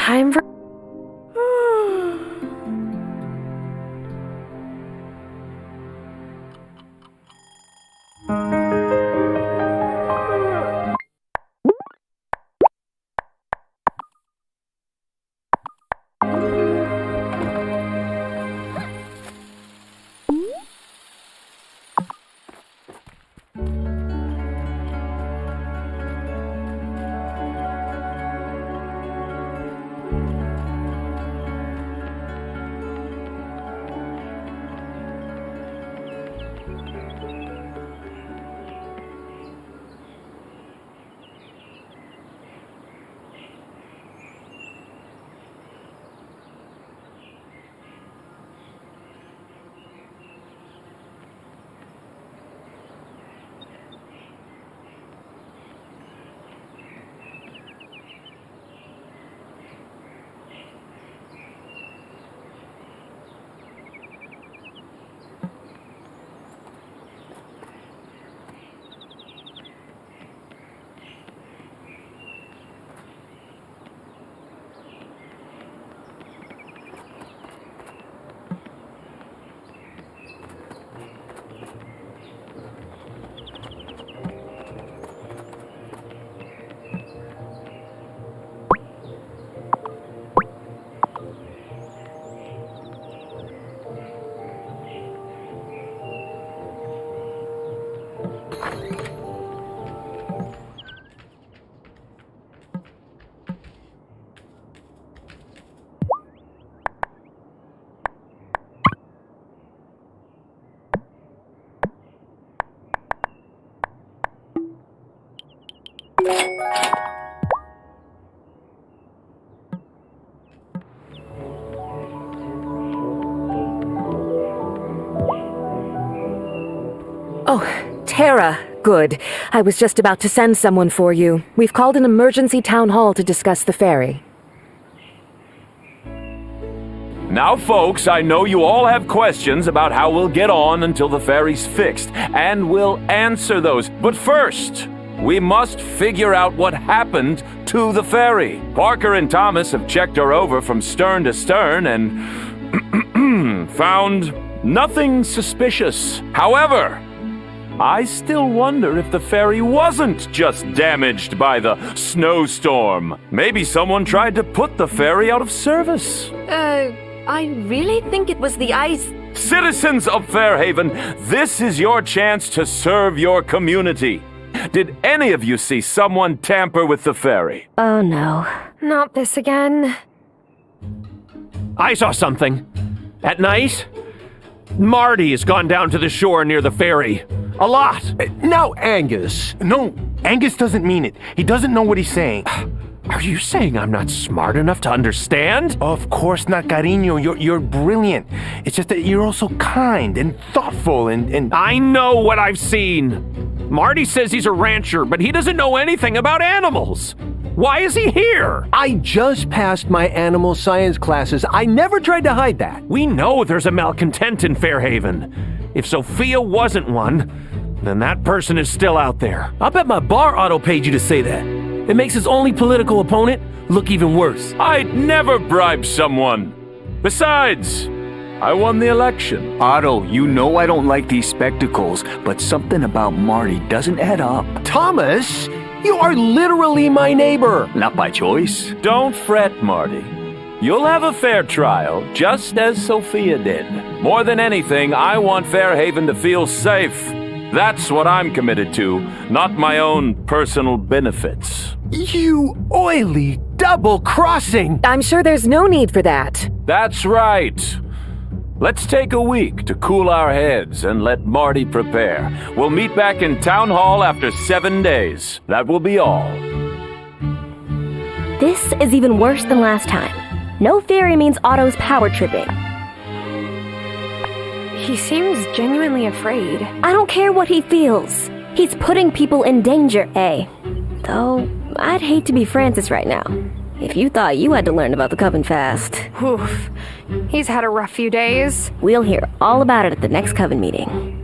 Time for... Oh, Tara. Good. I was just about to send someone for you. We've called an emergency town hall to discuss the ferry. Now, folks, I know you all have questions about how we'll get on until the ferry's fixed, and we'll answer those. But first, we must figure out what happened to the ferry. Parker and Thomas have checked her over from stern to stern and found nothing suspicious. However, I still wonder if the ferry wasn't just damaged by the snowstorm. Maybe someone tried to put the ferry out of service. I really think it was the ice. Citizens of Fairhaven, this is your chance to serve your community. Did any of you see someone tamper with the ferry? Oh no. Not this again. I saw something. At night, Marty has gone down to the shore near the ferry. A lot. Now, Angus. No, Angus doesn't mean it. He doesn't know what he's saying. Are you saying I'm not smart enough to understand? Of course not, Cariño. You're brilliant. It's just that you're also kind and thoughtful and... I know what I've seen. Marty says he's a rancher, but he doesn't know anything about animals. Why is he here? I just passed my animal science classes. I never tried to hide that. We know there's a malcontent in Fairhaven. If Sophia wasn't one, then that person is still out there. I'll bet my bar auto paid you to say that. It makes his only political opponent look even worse. I'd never bribe someone. Besides, I won the election. Otto, you know I don't like these spectacles, but something about Marty doesn't add up. Thomas, you are literally my neighbor. Not by choice. Don't fret, Marty. You'll have a fair trial, just as Sophia did. More than anything, I want Fairhaven to feel safe. That's what I'm committed to, not my own personal benefits. You oily double-crossing! I'm sure there's no need for that. That's right. Let's take a week to cool our heads and let Marty prepare. We'll meet back in Town Hall after 7 days. That will be all. This is even worse than last time. No ferry means Otto's power tripping. He seems genuinely afraid. I don't care what he feels. He's putting people in danger, eh? Though, I'd hate to be Francis right now. If you thought you had to learn about the Coven fast. Oof. He's had a rough few days. We'll hear all about it at the next Coven meeting.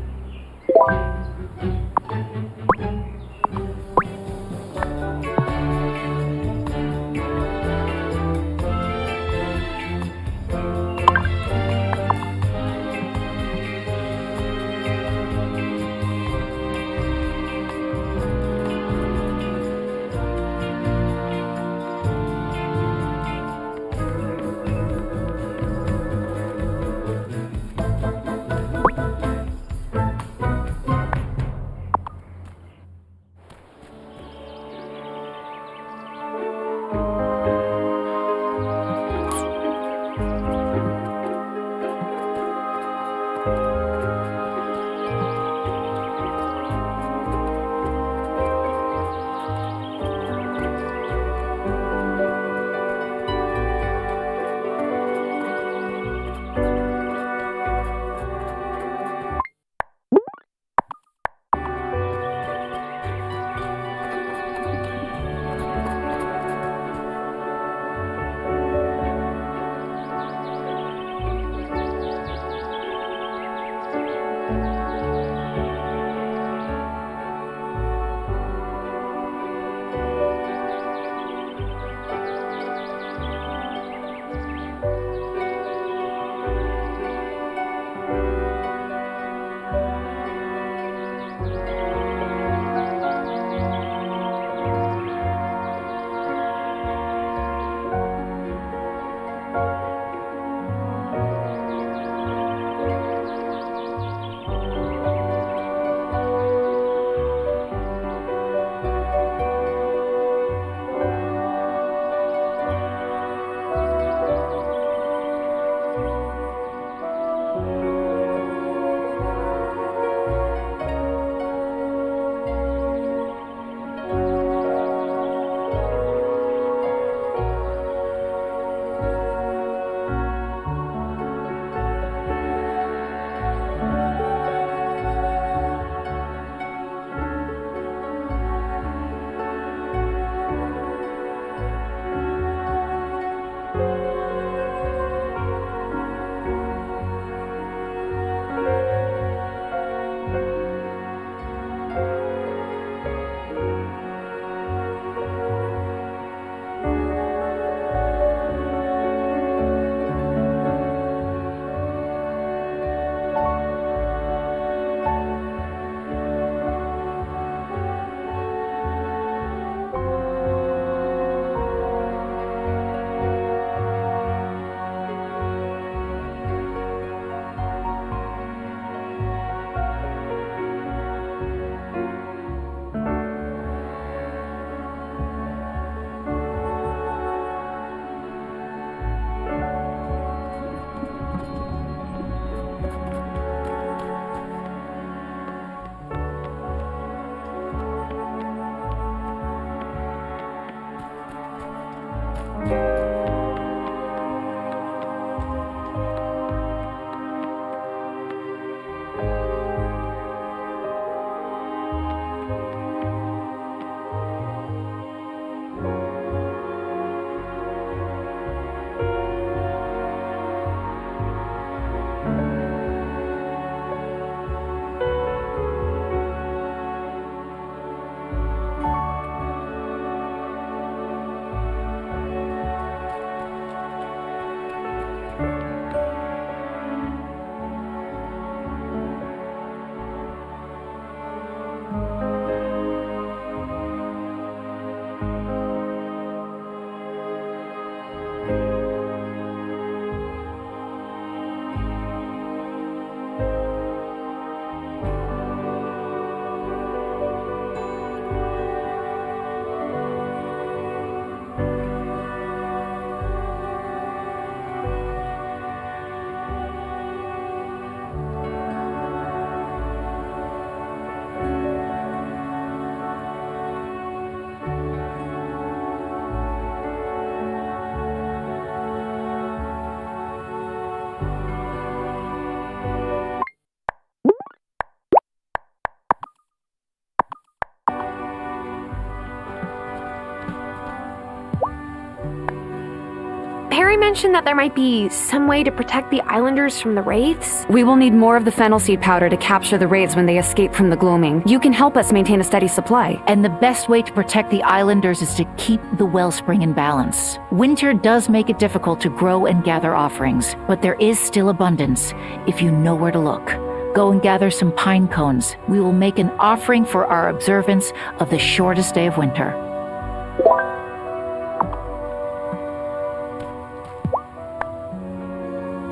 Perry mentioned that there might be some way to protect the islanders from the wraiths. We will need more of the fennel seed powder to capture the wraiths when they escape from the gloaming. You can help us maintain a steady supply. And the best way to protect the islanders is to keep the wellspring in balance. Winter does make it difficult to grow and gather offerings, but there is still abundance if you know where to look. Go and gather some pine cones. We will make an offering for our observance of the shortest day of winter.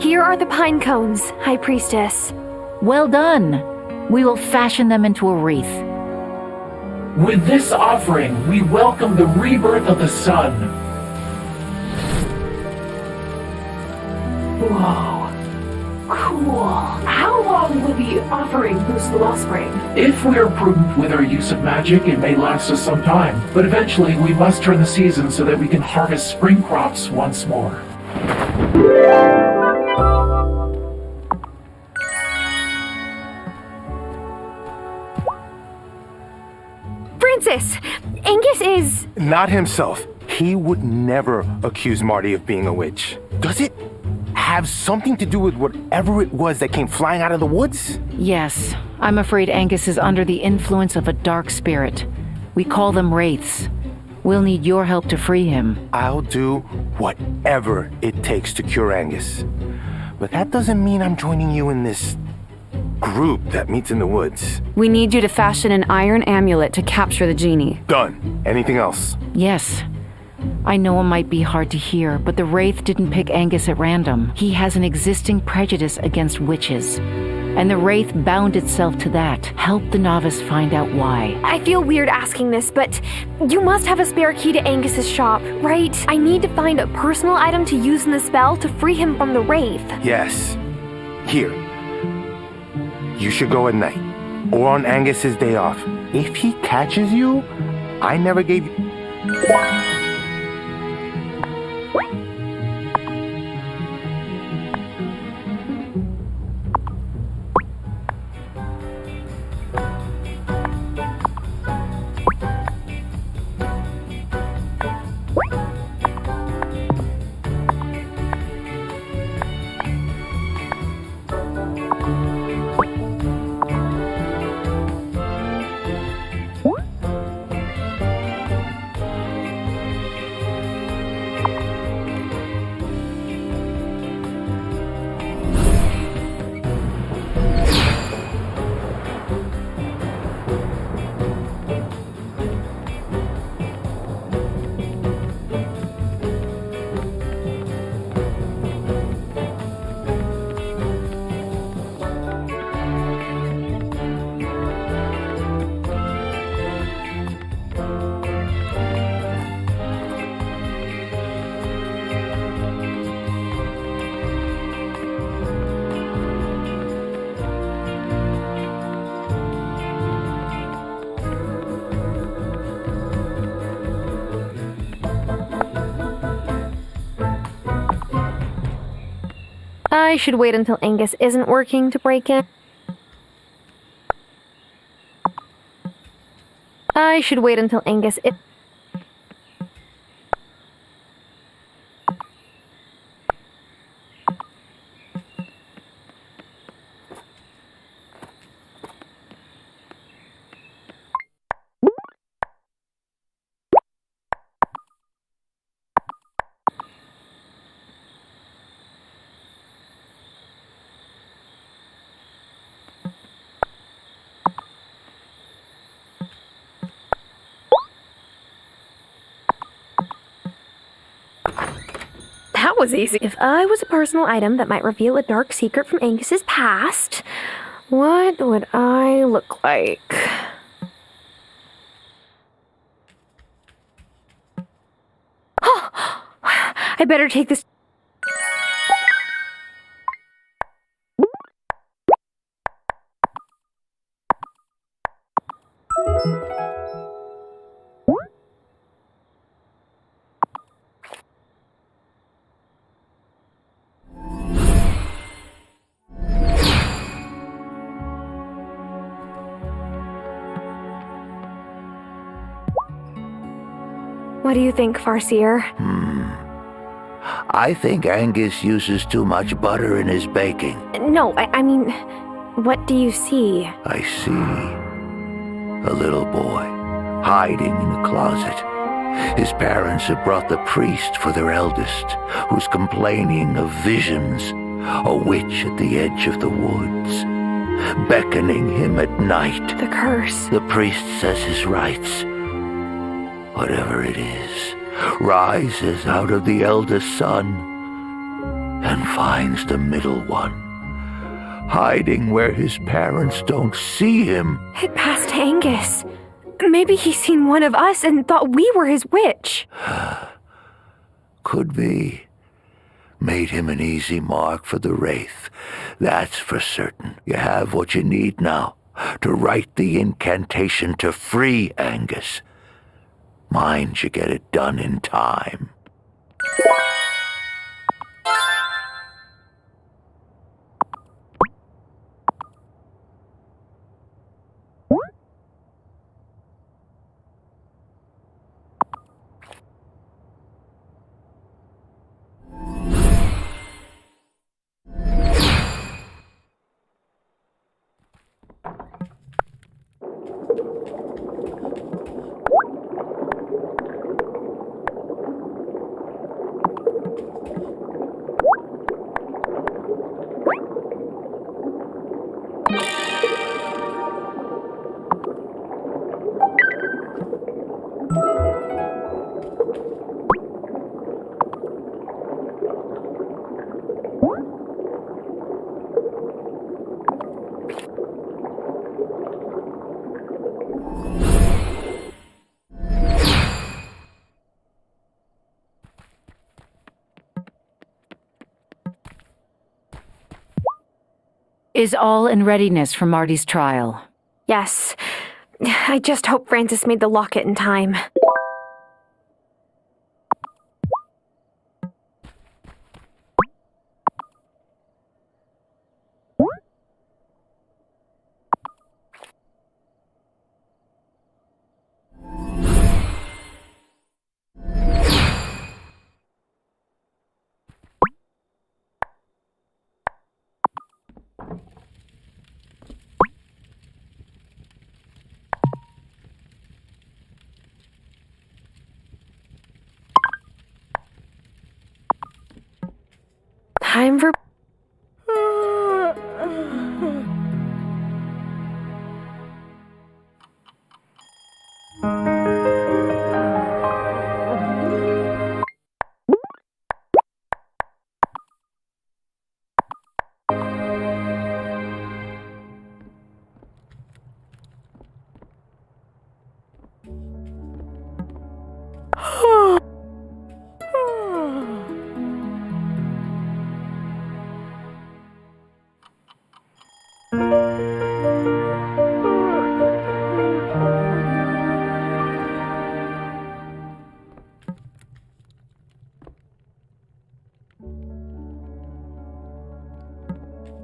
Here are the pine cones, High Priestess. Well done. We will fashion them into a wreath. With this offering, we welcome the rebirth of the sun. Whoa. Cool. How long will the offering boost the wellspring? If we are prudent with our use of magic, it may last us some time, but eventually we must turn the season so that we can harvest spring crops once more. Francis! Angus is... Not himself. He would never accuse Marty of being a witch. Does it have something to do with whatever it was that came flying out of the woods? Yes, I'm afraid Angus is under the influence of a dark spirit. We call them wraiths. We'll need your help to free him. I'll do whatever it takes to cure Angus. But that doesn't mean I'm joining you in this group that meets in the woods. We need you to fashion an iron amulet to capture the genie. Done. Anything else? Yes. I know it might be hard to hear, but the Wraith didn't pick Angus at random. He has an existing prejudice against witches. And the Wraith bound itself to that. Help the novice find out why. I feel weird asking this, but you must have a spare key to Angus's shop, right? I need to find a personal item to use in the spell to free him from the Wraith. Yes. Here. You should go at night, or on Angus's day off. If he catches you, I never gave you... I should wait until Angus isn't working to break in. I should wait until Angus is... That was easy. If I was a personal item that might reveal a dark secret from Angus's past, what would I look like? I better take this... What do you think, Farseer? I think Angus uses too much butter in his baking. No, I mean, what do you see? I see a little boy hiding in a closet. His parents have brought the priest for their eldest, who's complaining of visions, a witch at the edge of the woods, beckoning him at night. The curse. The priest says his rites, whatever it is, rises out of the eldest son and finds the middle one, hiding where his parents don't see him. It passed Angus. Maybe he's seen one of us and thought we were his witch. Could be. Made him an easy mark for the Wraith. That's for certain. You have what you need now to write the incantation to free Angus. Mind you get it done in time. Is all in readiness for Marty's trial? Yes. I just hope Francis made the locket in time. Time for...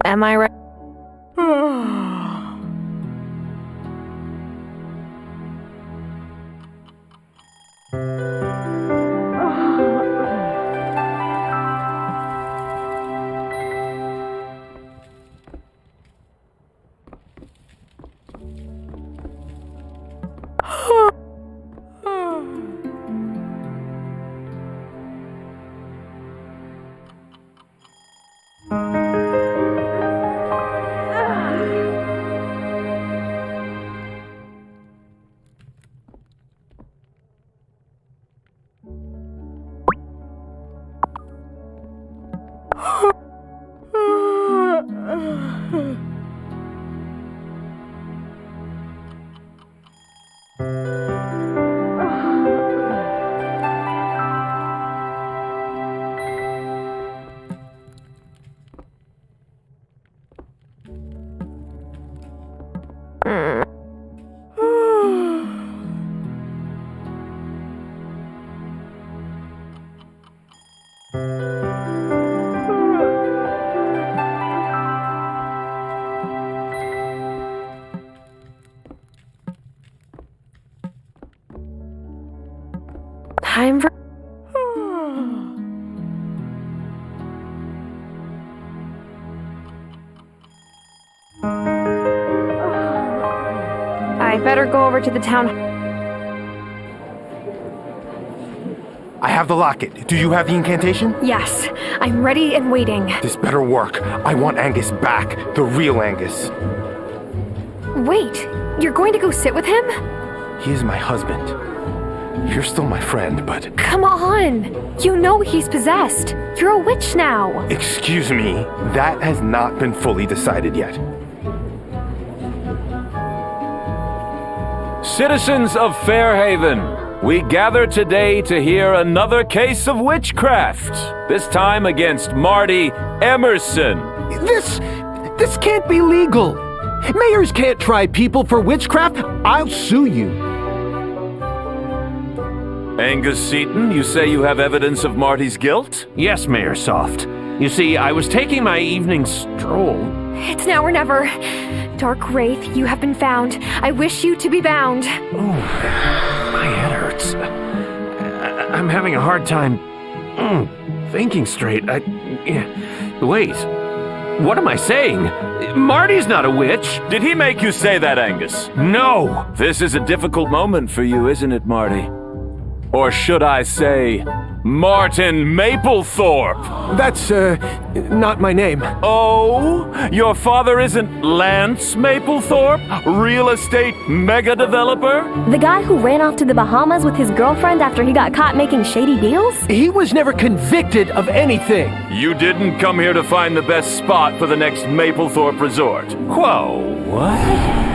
Am I right? I better go over to the town. I have the locket. Do you have the incantation? Yes, I'm ready and waiting. This better work. I want Angus back. The real Angus. Wait, you're going to go sit with him? He is my husband. You're still my friend, but... Come on! You know he's possessed. You're a witch now. Excuse me. That has not been fully decided yet. Citizens of Fairhaven, we gather today to hear another case of witchcraft. This time against Marty Emerson. This can't be legal. Mayors can't try people for witchcraft. I'll sue you. Angus Seaton, you say you have evidence of Marty's guilt? Yes, Mayor Soft. You see, I was taking my evening stroll. It's now or never. Dark Wraith, you have been found. I wish you to be bound. Oh, my head hurts. I'm having a hard time thinking straight. Wait, what am I saying? Marty's not a witch. Did he make you say that, Angus? No. This is a difficult moment for you, isn't it, Marty? Or should I say, Martin Maplethorpe? That's, not my name. Oh? Your father isn't Lance Maplethorpe? Real estate mega developer? The guy who ran off to the Bahamas with his girlfriend after he got caught making shady deals? He was never convicted of anything. You didn't come here to find the best spot for the next Maplethorpe resort. Whoa, what?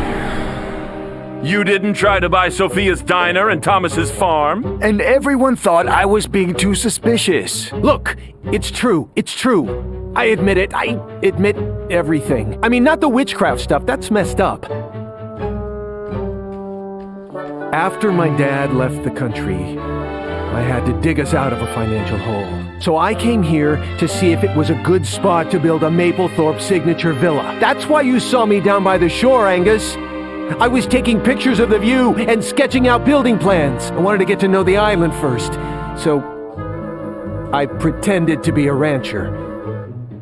You didn't try to buy Sophia's diner and Thomas's farm? And everyone thought I was being too suspicious. Look, it's true. It's true. I admit it. I admit everything. I mean, not the witchcraft stuff. That's messed up. After my dad left the country, I had to dig us out of a financial hole. So I came here to see if it was a good spot to build a Maplethorpe signature villa. That's why you saw me down by the shore, Angus. I was taking pictures of the view and sketching out building plans. I wanted to get to know the island first, so I pretended to be a rancher.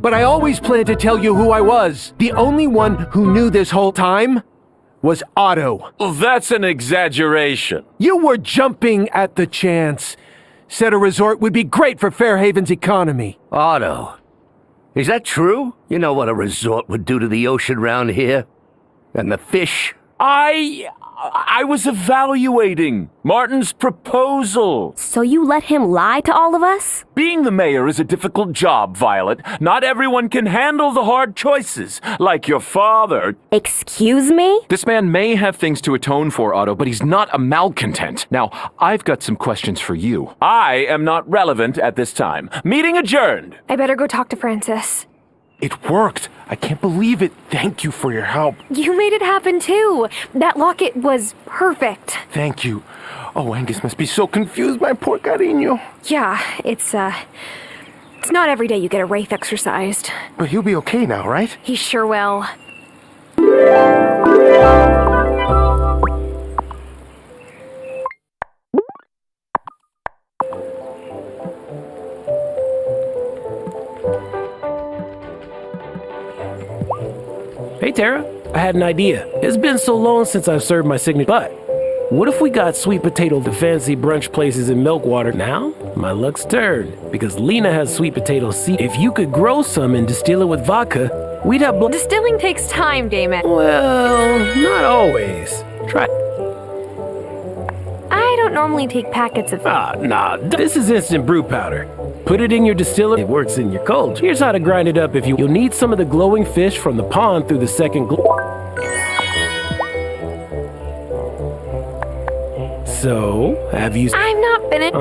But I always planned to tell you who I was. The only one who knew this whole time was Otto. Well, that's an exaggeration. You were jumping at the chance. Said a resort would be great for Fairhaven's economy. Otto, is that true? You know what a resort would do to the ocean round here? And the fish? I was evaluating Martin's proposal. So you let him lie to all of us? Being the mayor is a difficult job, Violet. Not everyone can handle the hard choices, like your father. Excuse me? This man may have things to atone for, Otto, but he's not a malcontent. Now, I've got some questions for you. I am not relevant at this time. Meeting adjourned. I better go talk to Francis. It worked. I can't believe it. Thank you for your help. You made it happen too. That locket was perfect. Thank you. Oh, Angus must be so confused, my poor cariño. Yeah, it's not every day you get a wraith exercised. But he'll be okay now, right? He sure will. Hey, Tara, I had an idea. It's been so long since I've served my signature, but what if we got sweet potato to fancy brunch places in Milkwater? Now, my luck's turned, because Lena has sweet potato seed. If you could grow some and distill it with vodka, we'd have Distilling takes time, Damon. Well, not always. Try. I don't normally take packets of... Nah, this is instant brew powder. Put it in your distiller, it works in your cold. Here's how to grind it up if you'll need some of the glowing fish from the pond through the second So, have you... I'm not finished.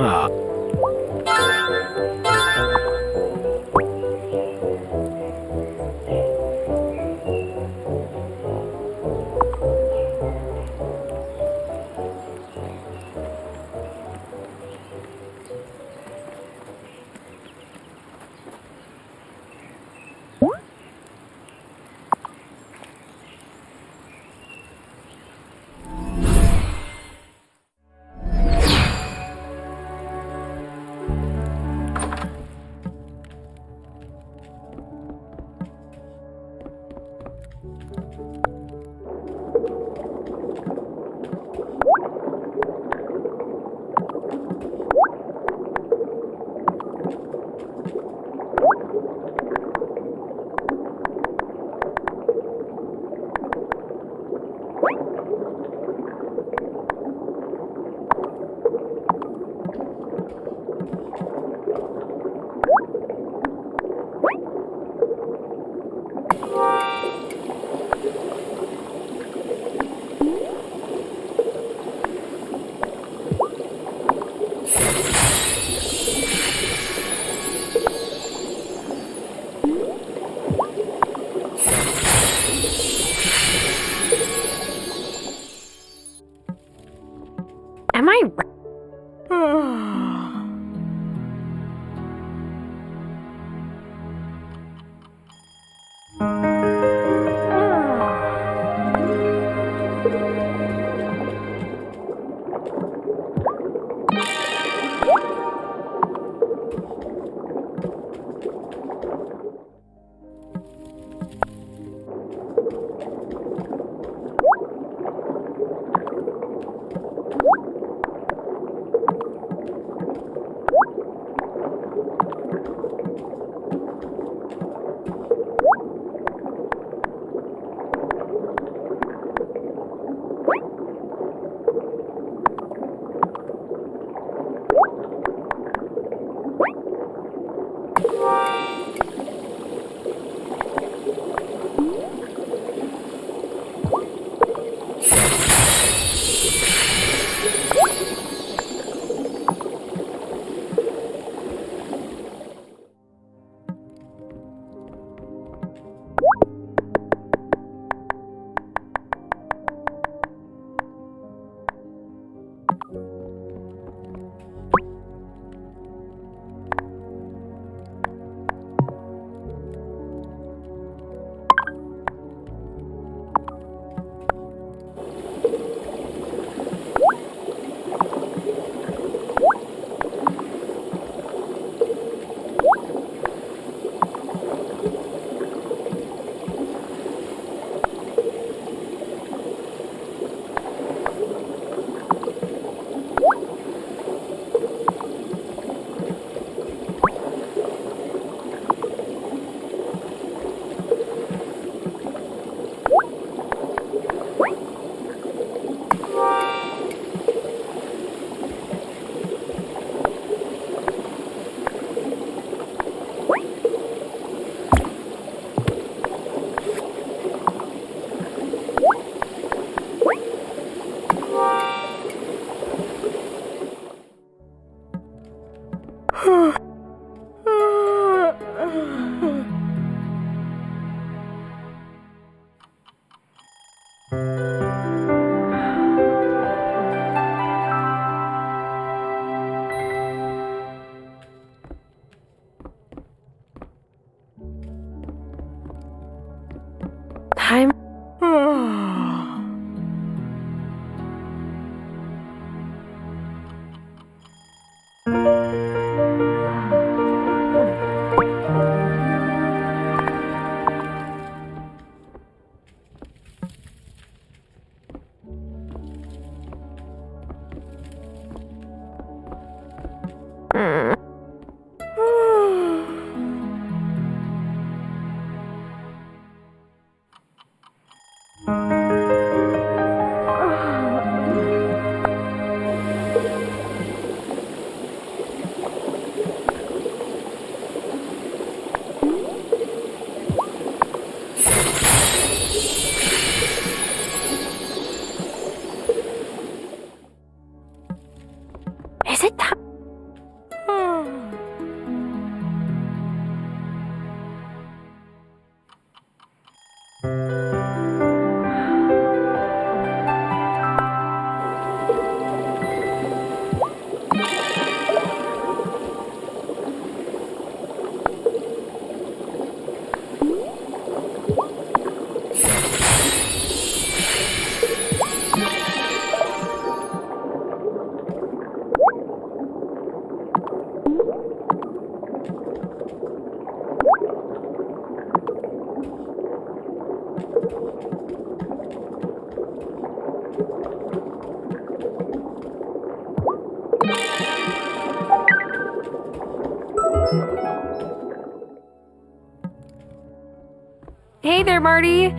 Hey there, Marty.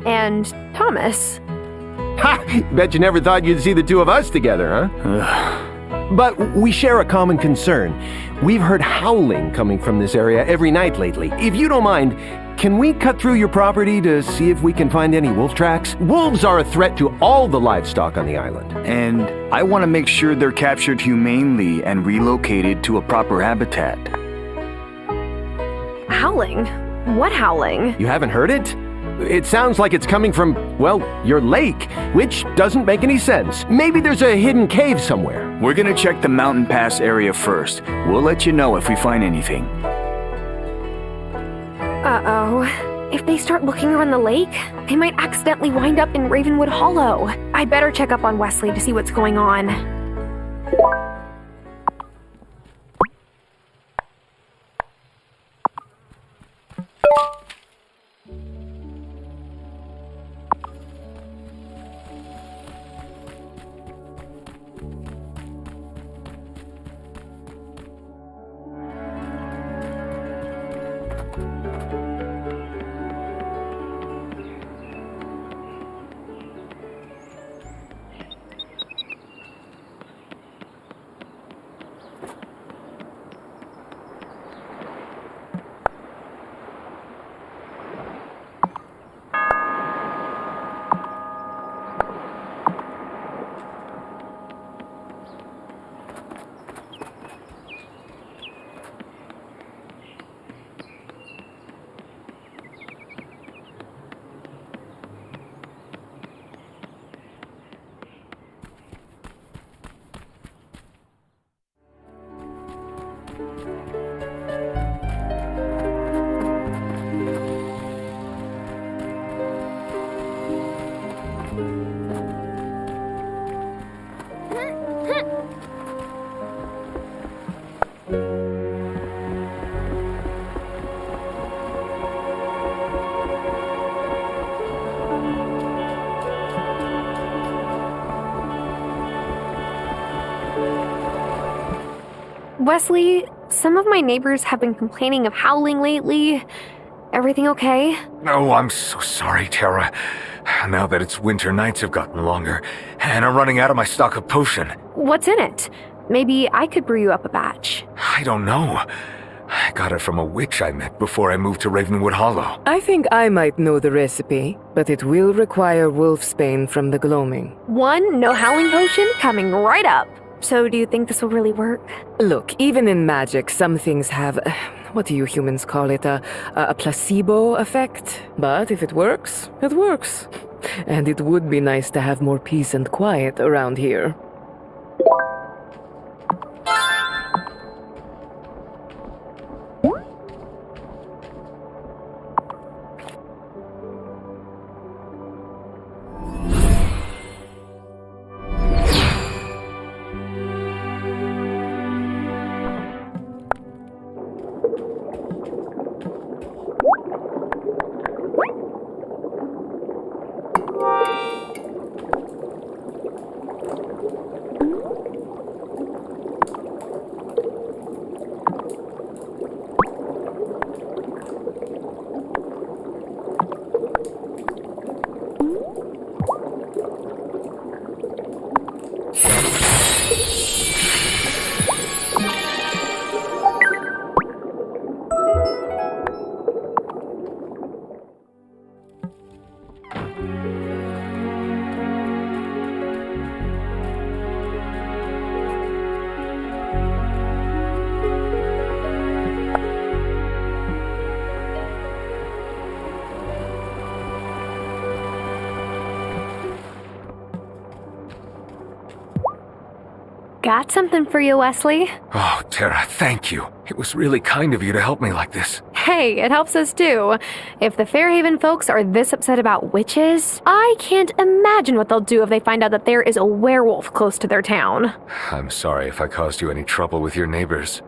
And Thomas. Ha! Bet you never thought you'd see the two of us together, huh? But we share a common concern. We've heard howling coming from this area every night lately. If you don't mind, can we cut through your property to see if we can find any wolf tracks? Wolves are a threat to all the livestock on the island. And I want to make sure they're captured humanely and relocated to a proper habitat. Howling? What howling? You haven't heard it? It sounds like it's coming from, well, your lake, which doesn't make any sense. Maybe there's a hidden cave somewhere. We're gonna check the mountain pass area first. We'll let you know if we find anything. Uh-oh. If they start looking around the lake, they might accidentally wind up in Ravenwood Hollow. I better check up on Wesley to see what's going on. Wesley, some of my neighbors have been complaining of howling lately. Everything okay? Oh, I'm so sorry, Tara. Now that it's winter, nights have gotten longer, and I'm running out of my stock of potion. What's in it? Maybe I could brew you up a batch. I don't know. I got it from a witch I met before I moved to Ravenwood Hollow. I think I might know the recipe, but it will require wolfsbane from the gloaming. One no howling potion coming right up. So do you think this will really work? Look, even in magic, some things have, what do you humans call it, a placebo effect? But if it works, it works. And it would be nice to have more peace and quiet around here. Got something for you, Wesley. Oh, Tara, thank you. It was really kind of you to help me like this. Hey, it helps us too. If the Fairhaven folks are this upset about witches, I can't imagine what they'll do if they find out that there is a werewolf close to their town. I'm sorry if I caused you any trouble with your neighbors.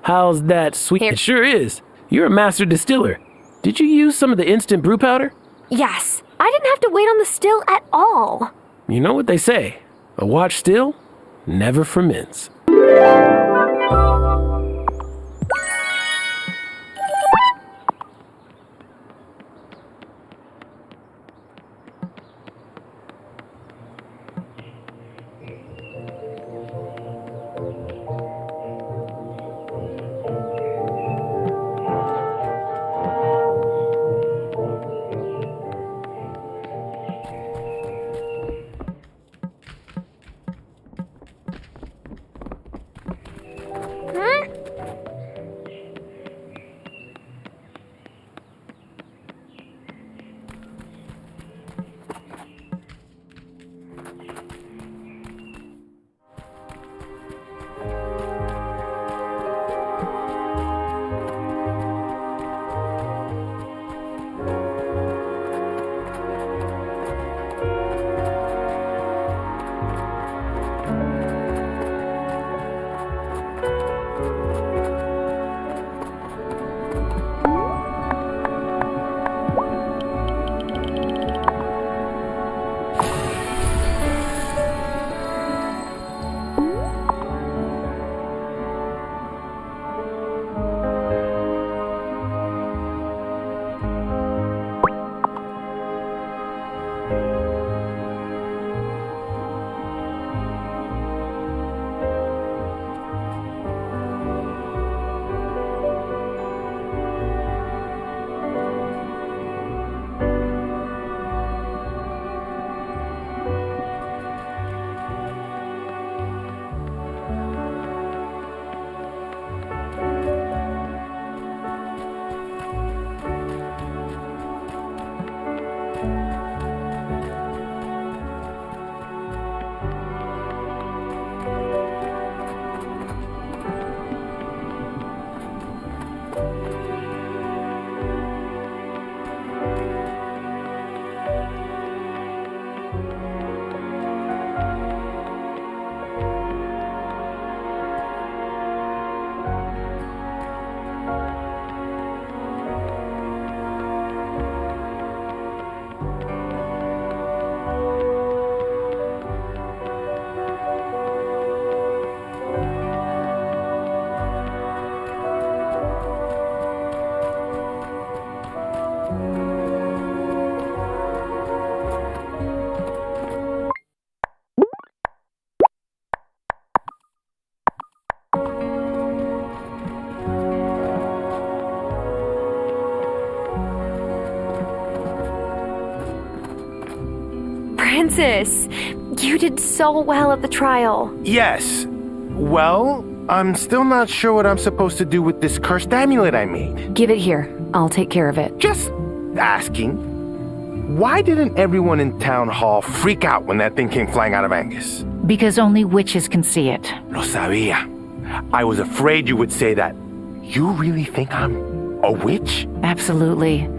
How's that sweet? It sure is. You're a master distiller. Did you use some of the instant brew powder? Yes, I didn't have to wait on the still at all. You know what they say, a watch still never ferments. Francis, you did so well at the trial. Yes. Well, I'm still not sure what I'm supposed to do with this cursed amulet I made. Give it here. I'll take care of it. Just asking. Why didn't everyone in town hall freak out when that thing came flying out of Angus? Because only witches can see it. Lo sabía. I was afraid you would say that. You really think I'm a witch? Absolutely.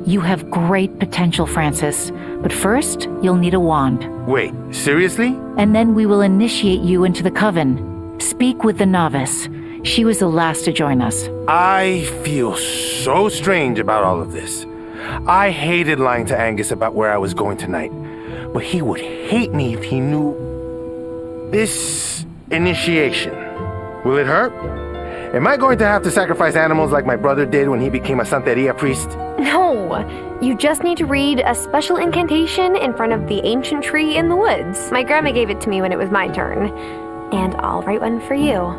You have great potential, Francis. But first, you'll need a wand. Wait, seriously? And then we will initiate you into the coven. Speak with the novice. She was the last to join us. I feel so strange about all of this. I hated lying to Angus about where I was going tonight. But he would hate me if he knew this initiation. Will it hurt? Am I going to have to sacrifice animals like my brother did when he became a Santeria priest? No, you just need to read a special incantation in front of the ancient tree in the woods. My grandma gave it to me when it was my turn, and I'll write one for you.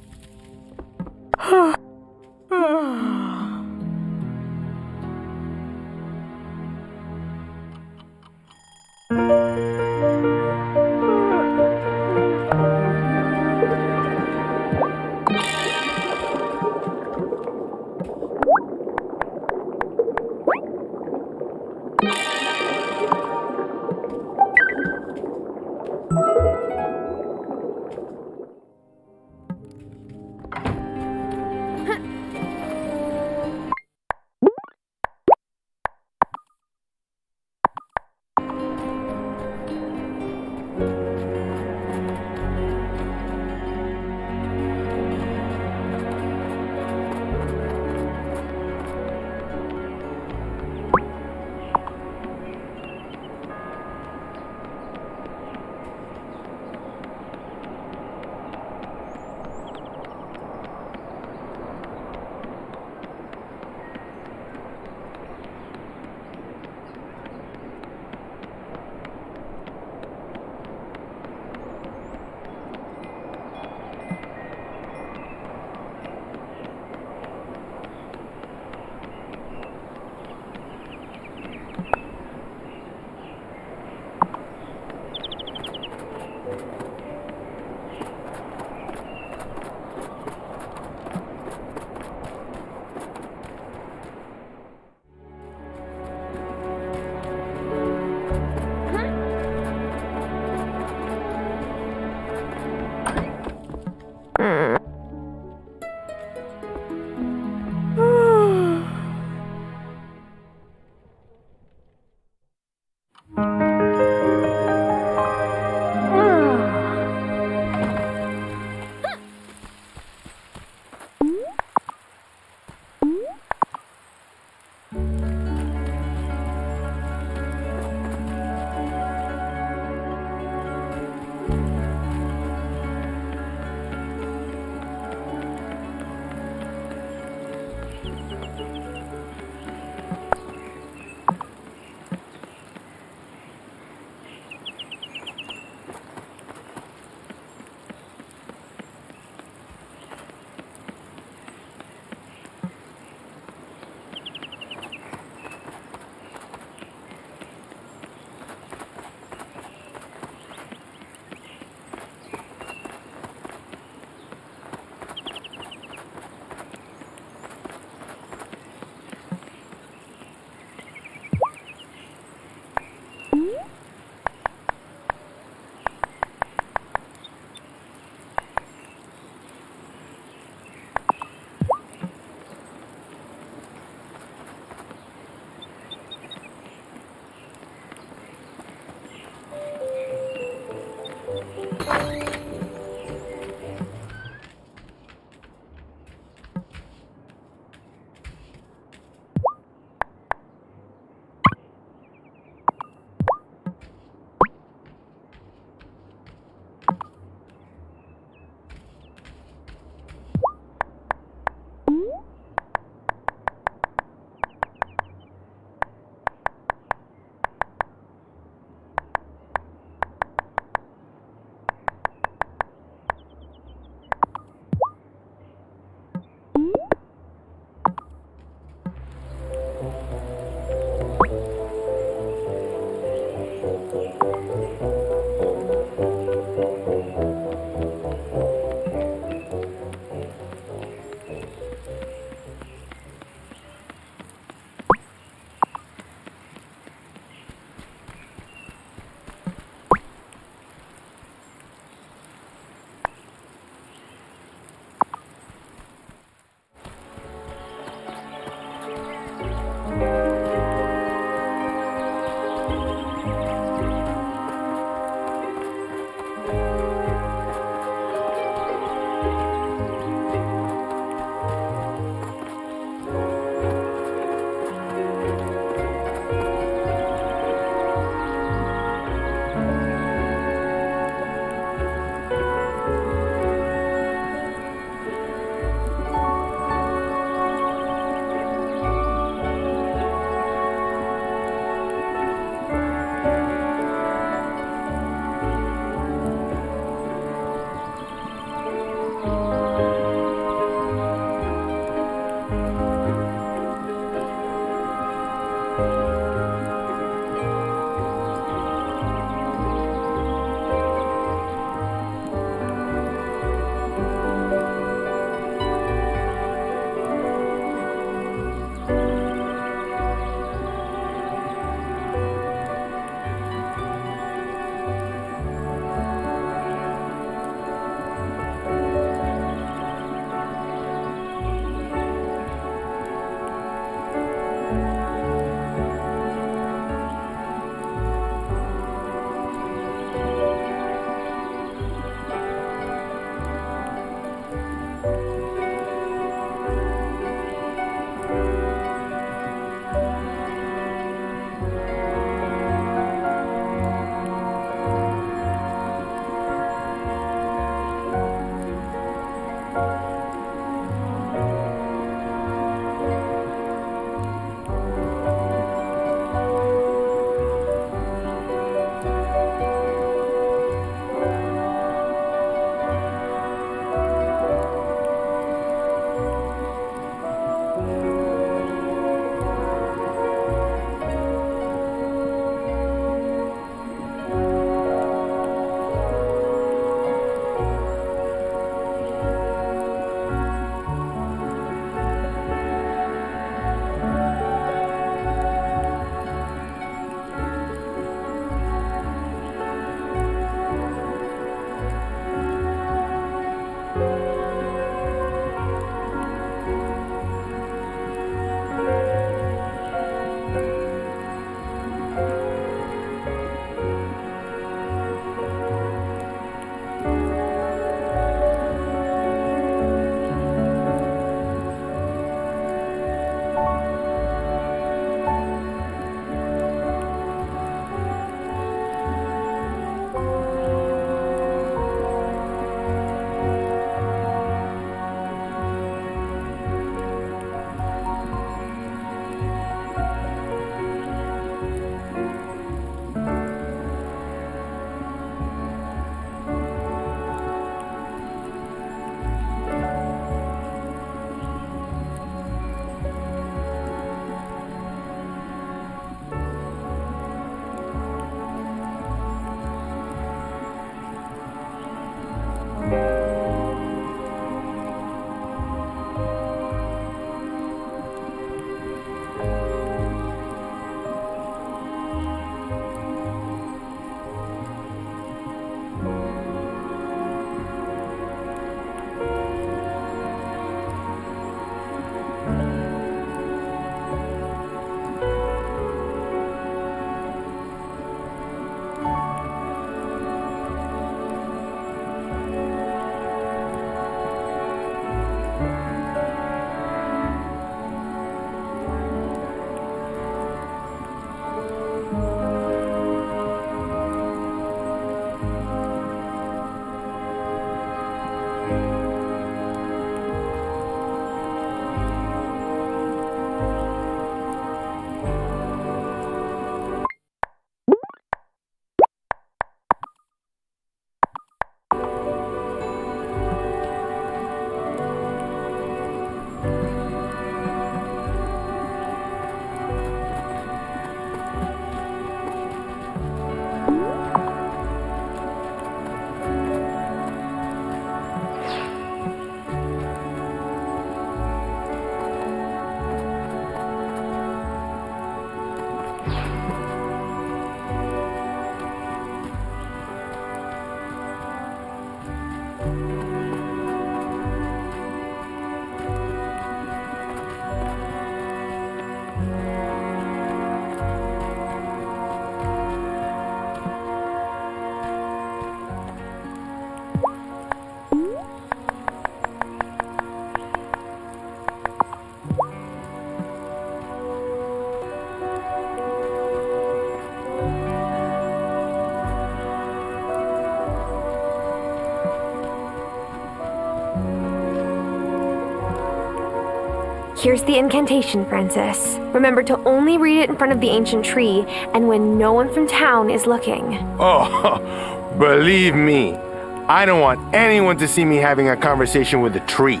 Here's the incantation, Francis. Remember to only read it in front of the ancient tree and when no one from town is looking. Oh, believe me, I don't want anyone to see me having a conversation with the tree.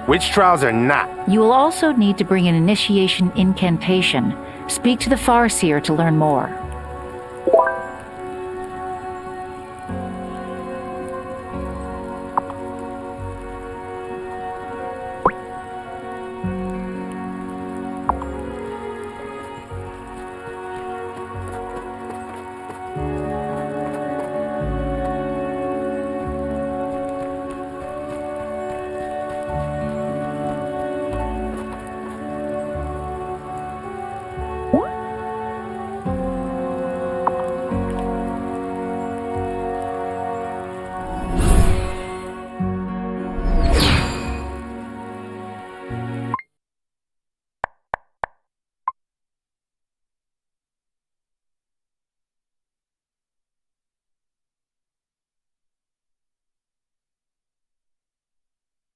Witch trials are not. You will also need to bring an initiation incantation. Speak to the Farseer to learn more.